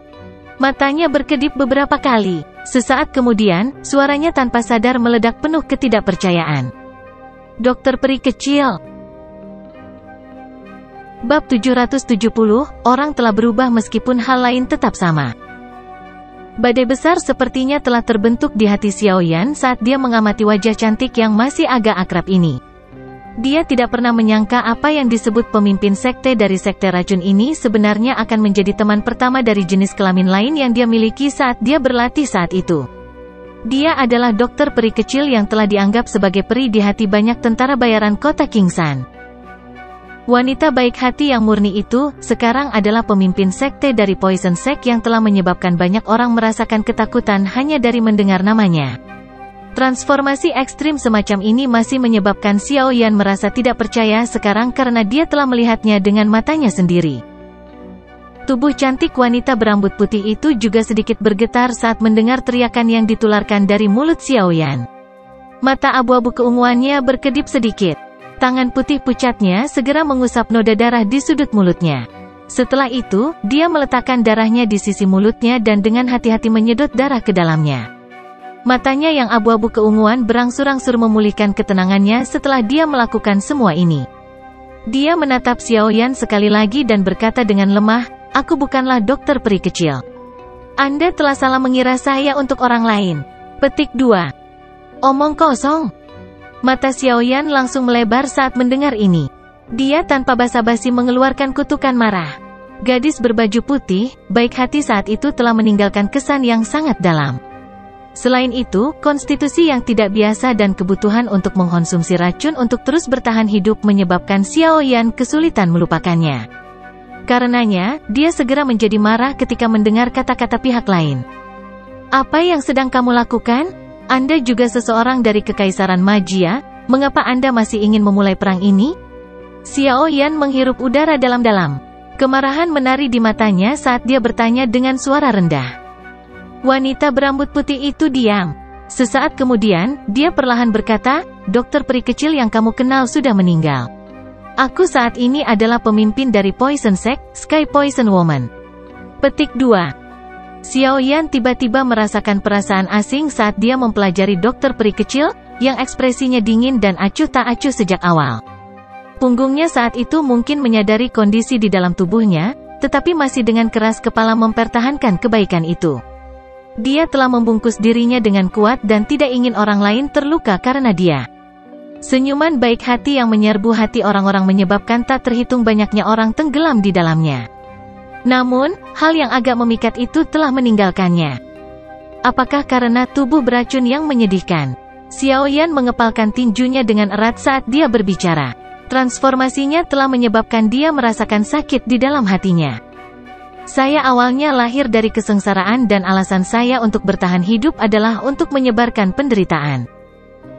Matanya berkedip beberapa kali. Sesaat kemudian, suaranya tanpa sadar meledak penuh ketidakpercayaan. Dokter Peri Kecil. Bab 770, orang telah berubah meskipun hal lain tetap sama. Badai besar sepertinya telah terbentuk di hati Xiaoyan saat dia mengamati wajah cantik yang masih agak akrab ini. Dia tidak pernah menyangka apa yang disebut pemimpin sekte dari sekte racun ini sebenarnya akan menjadi teman pertama dari jenis kelamin lain yang dia miliki saat dia berlatih saat itu. Dia adalah dokter peri kecil yang telah dianggap sebagai peri di hati banyak tentara bayaran kota Kingsan. Wanita baik hati yang murni itu, sekarang adalah pemimpin sekte dari Poison Sect yang telah menyebabkan banyak orang merasakan ketakutan hanya dari mendengar namanya. Transformasi ekstrim semacam ini masih menyebabkan Xiaoyan merasa tidak percaya sekarang karena dia telah melihatnya dengan matanya sendiri. Tubuh cantik wanita berambut putih itu juga sedikit bergetar saat mendengar teriakan yang ditularkan dari mulut Xiaoyan. Mata abu-abu keunguannya berkedip sedikit. Tangan putih pucatnya segera mengusap noda darah di sudut mulutnya. Setelah itu, dia meletakkan darahnya di sisi mulutnya dan dengan hati-hati menyedot darah ke dalamnya. Matanya yang abu-abu keunguan berangsur-angsur memulihkan ketenangannya setelah dia melakukan semua ini. Dia menatap Xiaoyan sekali lagi dan berkata dengan lemah, "Aku bukanlah dokter peri kecil. Anda telah salah mengira saya untuk orang lain." Petik 2. Omong kosong. Mata Xiaoyan langsung melebar saat mendengar ini. Dia tanpa basa-basi mengeluarkan kutukan marah. Gadis berbaju putih, baik hati saat itu telah meninggalkan kesan yang sangat dalam. Selain itu, konstitusi yang tidak biasa dan kebutuhan untuk mengkonsumsi racun untuk terus bertahan hidup menyebabkan Xiao Yan kesulitan melupakannya. Karenanya, dia segera menjadi marah ketika mendengar kata-kata pihak lain. Apa yang sedang kamu lakukan? Anda juga seseorang dari Kekaisaran Magia, mengapa Anda masih ingin memulai perang ini? Xiao Yan menghirup udara dalam-dalam. Kemarahan menari di matanya saat dia bertanya dengan suara rendah. Wanita berambut putih itu diam. Sesaat kemudian, dia perlahan berkata, dokter peri kecil yang kamu kenal sudah meninggal. Aku saat ini adalah pemimpin dari Poison Sect, Sky Poison Woman. Petik 2. Xiao Yan tiba-tiba merasakan perasaan asing saat dia mempelajari dokter peri kecil, yang ekspresinya dingin dan acuh tak acuh sejak awal. Punggungnya saat itu mungkin menyadari kondisi di dalam tubuhnya, tetapi masih dengan keras kepala mempertahankan kebaikan itu. Dia telah membungkus dirinya dengan kuat dan tidak ingin orang lain terluka karena dia. Senyuman baik hati yang menyerbu hati orang-orang menyebabkan tak terhitung banyaknya orang tenggelam di dalamnya. Namun, hal yang agak memikat itu telah meninggalkannya. Apakah karena tubuh beracun yang menyedihkan? Xiao Yan mengepalkan tinjunya dengan erat saat dia berbicara. Transformasinya telah menyebabkan dia merasakan sakit di dalam hatinya. Saya awalnya lahir dari kesengsaraan dan alasan saya untuk bertahan hidup adalah untuk menyebarkan penderitaan.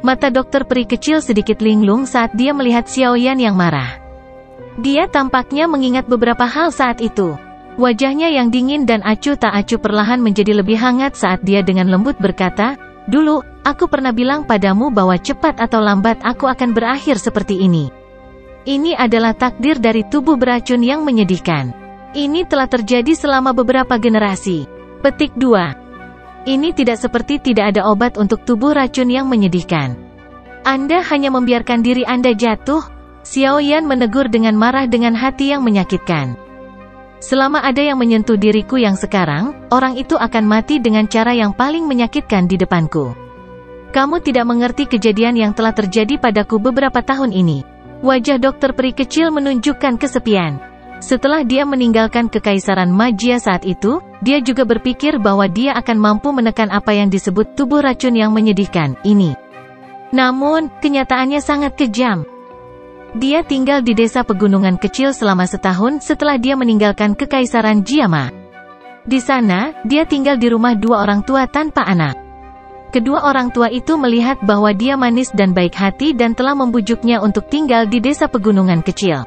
Mata dokter peri kecil sedikit linglung saat dia melihat Xiao Yan yang marah. Dia tampaknya mengingat beberapa hal saat itu. Wajahnya yang dingin dan acuh tak acuh perlahan menjadi lebih hangat saat dia dengan lembut berkata, dulu, aku pernah bilang padamu bahwa cepat atau lambat aku akan berakhir seperti ini. Ini adalah takdir dari tubuh beracun yang menyedihkan. Ini telah terjadi selama beberapa generasi. Petik 2. Ini tidak seperti tidak ada obat untuk tubuh racun yang menyedihkan. Anda hanya membiarkan diri Anda jatuh. Xiao Yan menegur dengan marah dengan hati yang menyakitkan. Selama ada yang menyentuh diriku yang sekarang, orang itu akan mati dengan cara yang paling menyakitkan di depanku. Kamu tidak mengerti kejadian yang telah terjadi padaku beberapa tahun ini. Wajah dokter peri kecil menunjukkan kesepian. Setelah dia meninggalkan Kekaisaran Magia saat itu, dia juga berpikir bahwa dia akan mampu menekan apa yang disebut tubuh racun yang menyedihkan ini. Namun, kenyataannya sangat kejam. Dia tinggal di desa pegunungan kecil selama setahun setelah dia meninggalkan Kekaisaran Jiama. Di sana, dia tinggal di rumah dua orang tua tanpa anak. Kedua orang tua itu melihat bahwa dia manis dan baik hati dan telah membujuknya untuk tinggal di desa pegunungan kecil.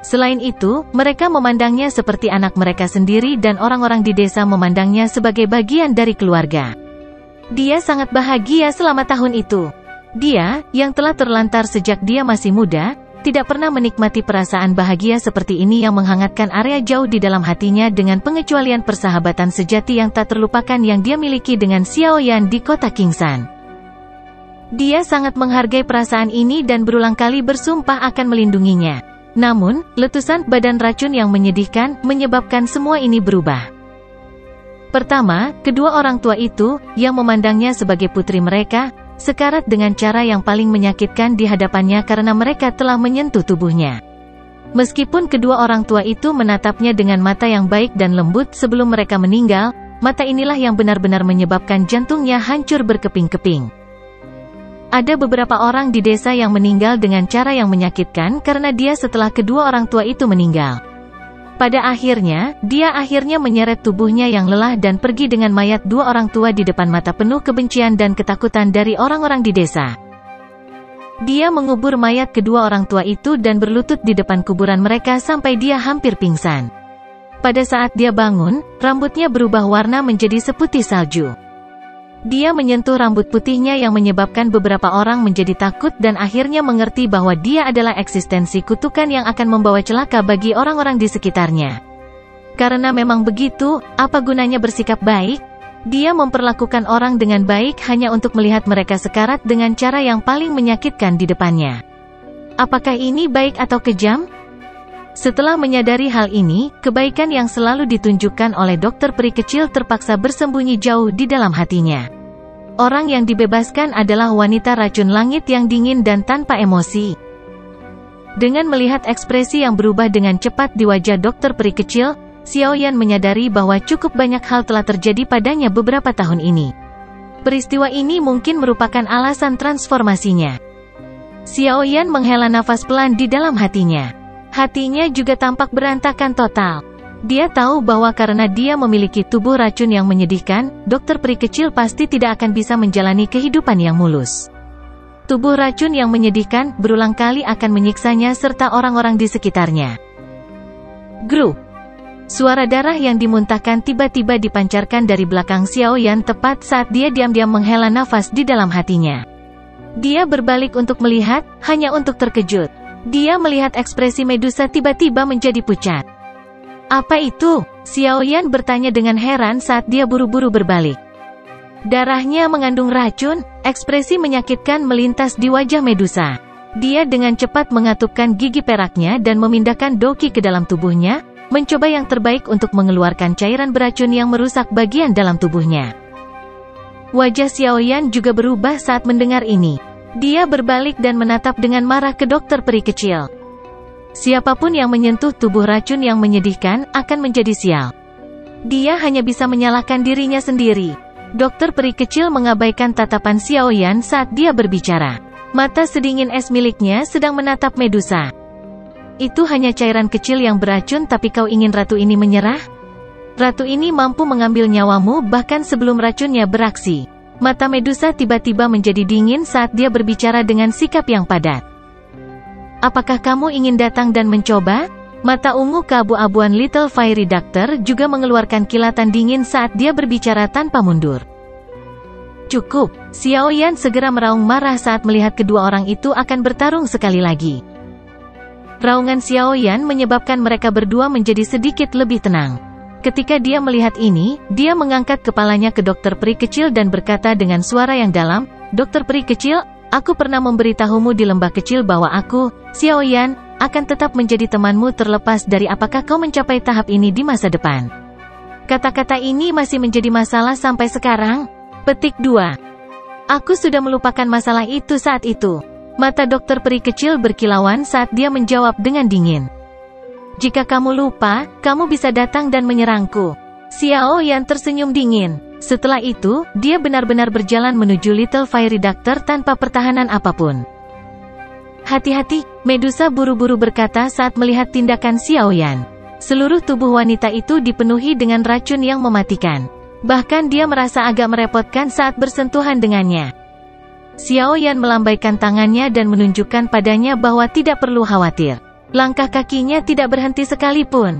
Selain itu, mereka memandangnya seperti anak mereka sendiri dan orang-orang di desa memandangnya sebagai bagian dari keluarga. Dia sangat bahagia selama tahun itu. Dia, yang telah terlantar sejak dia masih muda, tidak pernah menikmati perasaan bahagia seperti ini yang menghangatkan area jauh di dalam hatinya dengan pengecualian persahabatan sejati yang tak terlupakan yang dia miliki dengan Xiao Yan di kota Kingsan. Dia sangat menghargai perasaan ini dan berulang kali bersumpah akan melindunginya. Namun, letusan badan racun yang menyedihkan menyebabkan semua ini berubah. Pertama, kedua orang tua itu, yang memandangnya sebagai putri mereka, sekarat dengan cara yang paling menyakitkan di hadapannya karena mereka telah menyentuh tubuhnya. Meskipun kedua orang tua itu menatapnya dengan mata yang baik dan lembut sebelum mereka meninggal, mata inilah yang benar-benar menyebabkan jantungnya hancur berkeping-keping. Ada beberapa orang di desa yang meninggal dengan cara yang menyakitkan karena dia setelah kedua orang tua itu meninggal. Pada akhirnya, dia akhirnya menyeret tubuhnya yang lelah dan pergi dengan mayat dua orang tua di depan mata penuh kebencian dan ketakutan dari orang-orang di desa. Dia mengubur mayat kedua orang tua itu dan berlutut di depan kuburan mereka sampai dia hampir pingsan. Pada saat dia bangun, rambutnya berubah warna menjadi seputih salju. Dia menyentuh rambut putihnya yang menyebabkan beberapa orang menjadi takut dan akhirnya mengerti bahwa dia adalah eksistensi kutukan yang akan membawa celaka bagi orang-orang di sekitarnya. Karena memang begitu, apa gunanya bersikap baik? Dia memperlakukan orang dengan baik hanya untuk melihat mereka sekarat dengan cara yang paling menyakitkan di depannya. Apakah ini baik atau kejam? Setelah menyadari hal ini, kebaikan yang selalu ditunjukkan oleh dokter peri kecil terpaksa bersembunyi jauh di dalam hatinya. Orang yang dibebaskan adalah wanita racun langit yang dingin dan tanpa emosi. Dengan melihat ekspresi yang berubah dengan cepat di wajah dokter peri kecil, Xiaoyan menyadari bahwa cukup banyak hal telah terjadi padanya beberapa tahun ini. Peristiwa ini mungkin merupakan alasan transformasinya. Xiaoyan menghela nafas pelan di dalam hatinya. Hatinya juga tampak berantakan total. Dia tahu bahwa karena dia memiliki tubuh racun yang menyedihkan, dokter peri kecil pasti tidak akan bisa menjalani kehidupan yang mulus. Tubuh racun yang menyedihkan berulang kali akan menyiksanya serta orang-orang di sekitarnya. Grup. Suara darah yang dimuntahkan tiba-tiba dipancarkan dari belakang Xiaoyan tepat saat dia diam-diam menghela nafas di dalam hatinya. Dia berbalik untuk melihat, hanya untuk terkejut. Dia melihat ekspresi Medusa tiba-tiba menjadi pucat. Apa itu? Xiaoyan bertanya dengan heran saat dia buru-buru berbalik. Darahnya mengandung racun, ekspresi menyakitkan melintas di wajah Medusa. Dia dengan cepat mengatupkan gigi peraknya dan memindahkan Doki ke dalam tubuhnya, mencoba yang terbaik untuk mengeluarkan cairan beracun yang merusak bagian dalam tubuhnya. Wajah Xiaoyan juga berubah saat mendengar ini. Dia berbalik dan menatap dengan marah ke dokter peri kecil. Siapapun yang menyentuh tubuh racun yang menyedihkan akan menjadi sial. Dia hanya bisa menyalahkan dirinya sendiri. Dokter peri kecil mengabaikan tatapan Xiaoyan saat dia berbicara. Mata sedingin es miliknya sedang menatap Medusa. Itu hanya cairan kecil yang beracun, tapi kau ingin ratu ini menyerah? Ratu ini mampu mengambil nyawamu bahkan sebelum racunnya beraksi. Mata Medusa tiba-tiba menjadi dingin saat dia berbicara dengan sikap yang padat. Apakah kamu ingin datang dan mencoba? Mata ungu keabu-abuan Little Fairy Doctor juga mengeluarkan kilatan dingin saat dia berbicara tanpa mundur. Cukup, Xiaoyan segera meraung marah saat melihat kedua orang itu akan bertarung sekali lagi. Raungan Xiaoyan menyebabkan mereka berdua menjadi sedikit lebih tenang. Ketika dia melihat ini, dia mengangkat kepalanya ke dokter peri kecil dan berkata dengan suara yang dalam, "Dokter peri kecil, aku pernah memberitahumu di lembah kecil bahwa aku, Xiaoyan, akan tetap menjadi temanmu terlepas dari apakah kau mencapai tahap ini di masa depan." Kata-kata ini masih menjadi masalah sampai sekarang. Petik 2. Aku sudah melupakan masalah itu saat itu. Mata dokter peri kecil berkilauan saat dia menjawab dengan dingin. Jika kamu lupa, kamu bisa datang dan menyerangku. Xiaoyan tersenyum dingin. Setelah itu, dia benar-benar berjalan menuju Little Fairy Doctor tanpa pertahanan apapun. Hati-hati, Medusa buru-buru berkata saat melihat tindakan Xiaoyan. Seluruh tubuh wanita itu dipenuhi dengan racun yang mematikan. Bahkan dia merasa agak merepotkan saat bersentuhan dengannya. Xiaoyan melambaikan tangannya dan menunjukkan padanya bahwa tidak perlu khawatir. Langkah kakinya tidak berhenti sekalipun.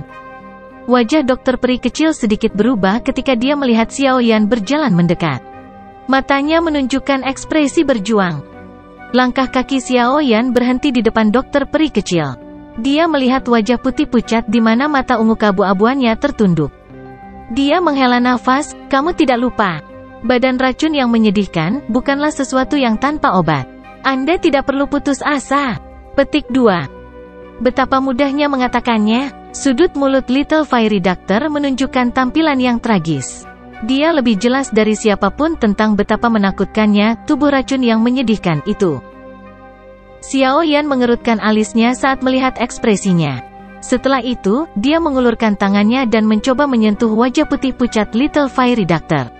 Wajah dokter peri kecil sedikit berubah ketika dia melihat Xiaoyan berjalan mendekat. Matanya menunjukkan ekspresi berjuang. Langkah kaki Xiaoyan berhenti di depan dokter peri kecil. Dia melihat wajah putih pucat di mana mata ungu keabu-abuannya tertunduk. Dia menghela nafas, "Kamu tidak lupa. Badan racun yang menyedihkan bukanlah sesuatu yang tanpa obat. Anda tidak perlu putus asa." Petik 2. Betapa mudahnya mengatakannya. Sudut mulut Little Fairy Doctor menunjukkan tampilan yang tragis. Dia lebih jelas dari siapapun tentang betapa menakutkannya tubuh racun yang menyedihkan itu. Xiaoyan mengerutkan alisnya saat melihat ekspresinya. Setelah itu, dia mengulurkan tangannya dan mencoba menyentuh wajah putih pucat Little Fairy Doctor.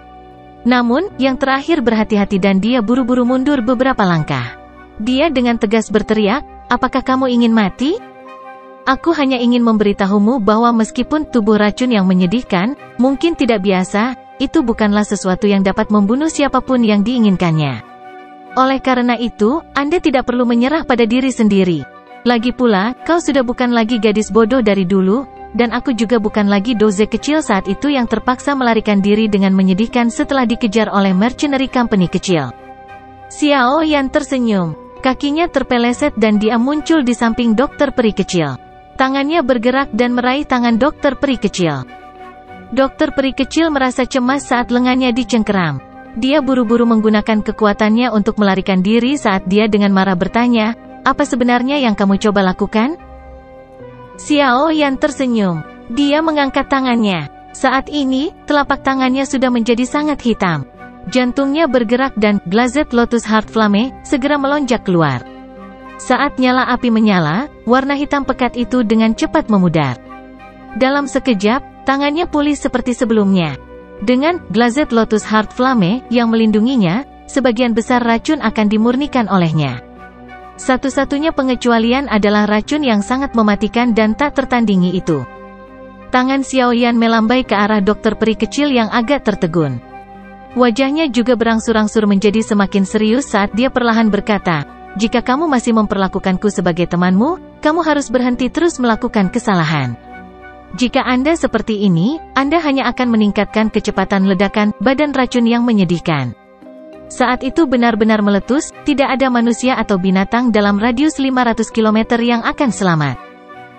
Namun, yang terakhir berhati-hati dan dia buru-buru mundur beberapa langkah. Dia dengan tegas berteriak, "Apakah kamu ingin mati? Aku hanya ingin memberitahumu bahwa meskipun tubuh racun yang menyedihkan, mungkin tidak biasa, itu bukanlah sesuatu yang dapat membunuh siapapun yang diinginkannya. Oleh karena itu, Anda tidak perlu menyerah pada diri sendiri. Lagi pula, kau sudah bukan lagi gadis bodoh dari dulu, dan aku juga bukan lagi doze kecil saat itu yang terpaksa melarikan diri dengan menyedihkan setelah dikejar oleh mercenary company kecil." Xiaoyan tersenyum. Kakinya terpeleset dan dia muncul di samping dokter peri kecil. Tangannya bergerak dan meraih tangan dokter peri kecil. Dokter peri kecil merasa cemas saat lengannya dicengkeram. Dia buru-buru menggunakan kekuatannya untuk melarikan diri saat dia dengan marah bertanya, "Apa sebenarnya yang kamu coba lakukan?" Xiaoyan tersenyum. Dia mengangkat tangannya. Saat ini, telapak tangannya sudah menjadi sangat hitam. Jantungnya bergerak dan Glazed Lotus Heart Flame segera melonjak keluar. Saat nyala api menyala, warna hitam pekat itu dengan cepat memudar. Dalam sekejap, tangannya pulih seperti sebelumnya. Dengan Glazed Lotus Heart Flame yang melindunginya, sebagian besar racun akan dimurnikan olehnya. Satu-satunya pengecualian adalah racun yang sangat mematikan dan tak tertandingi itu. Tangan Xiaoyan melambai ke arah dokter peri kecil yang agak tertegun. Wajahnya juga berangsur-angsur menjadi semakin serius saat dia perlahan berkata, "Jika kamu masih memperlakukanku sebagai temanmu, kamu harus berhenti terus melakukan kesalahan. Jika Anda seperti ini, Anda hanya akan meningkatkan kecepatan ledakan badan racun yang menyedihkan. Saat itu benar-benar meletus, tidak ada manusia atau binatang dalam radius 500 km yang akan selamat.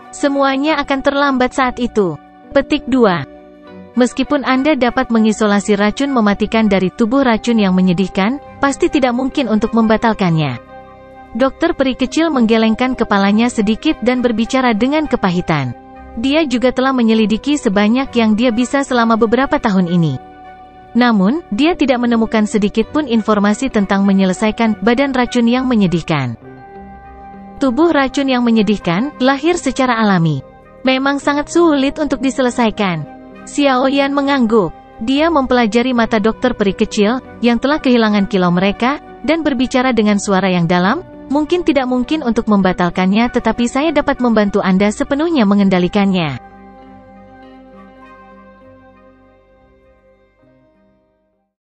Semuanya akan terlambat saat itu." Petik 2. Meskipun Anda dapat mengisolasi racun mematikan dari tubuh racun yang menyedihkan, pasti tidak mungkin untuk membatalkannya. Dokter peri kecil menggelengkan kepalanya sedikit dan berbicara dengan kepahitan. Dia juga telah menyelidiki sebanyak yang dia bisa selama beberapa tahun ini. Namun, dia tidak menemukan sedikit pun informasi tentang menyelesaikan badan racun yang menyedihkan. Tubuh racun yang menyedihkan lahir secara alami. Memang sangat sulit untuk diselesaikan. Xiaoyan mengangguk. Dia mempelajari mata dokter peri kecil, yang telah kehilangan kilau mereka, dan berbicara dengan suara yang dalam. Mungkin tidak mungkin untuk membatalkannya, tetapi saya dapat membantu Anda sepenuhnya mengendalikannya.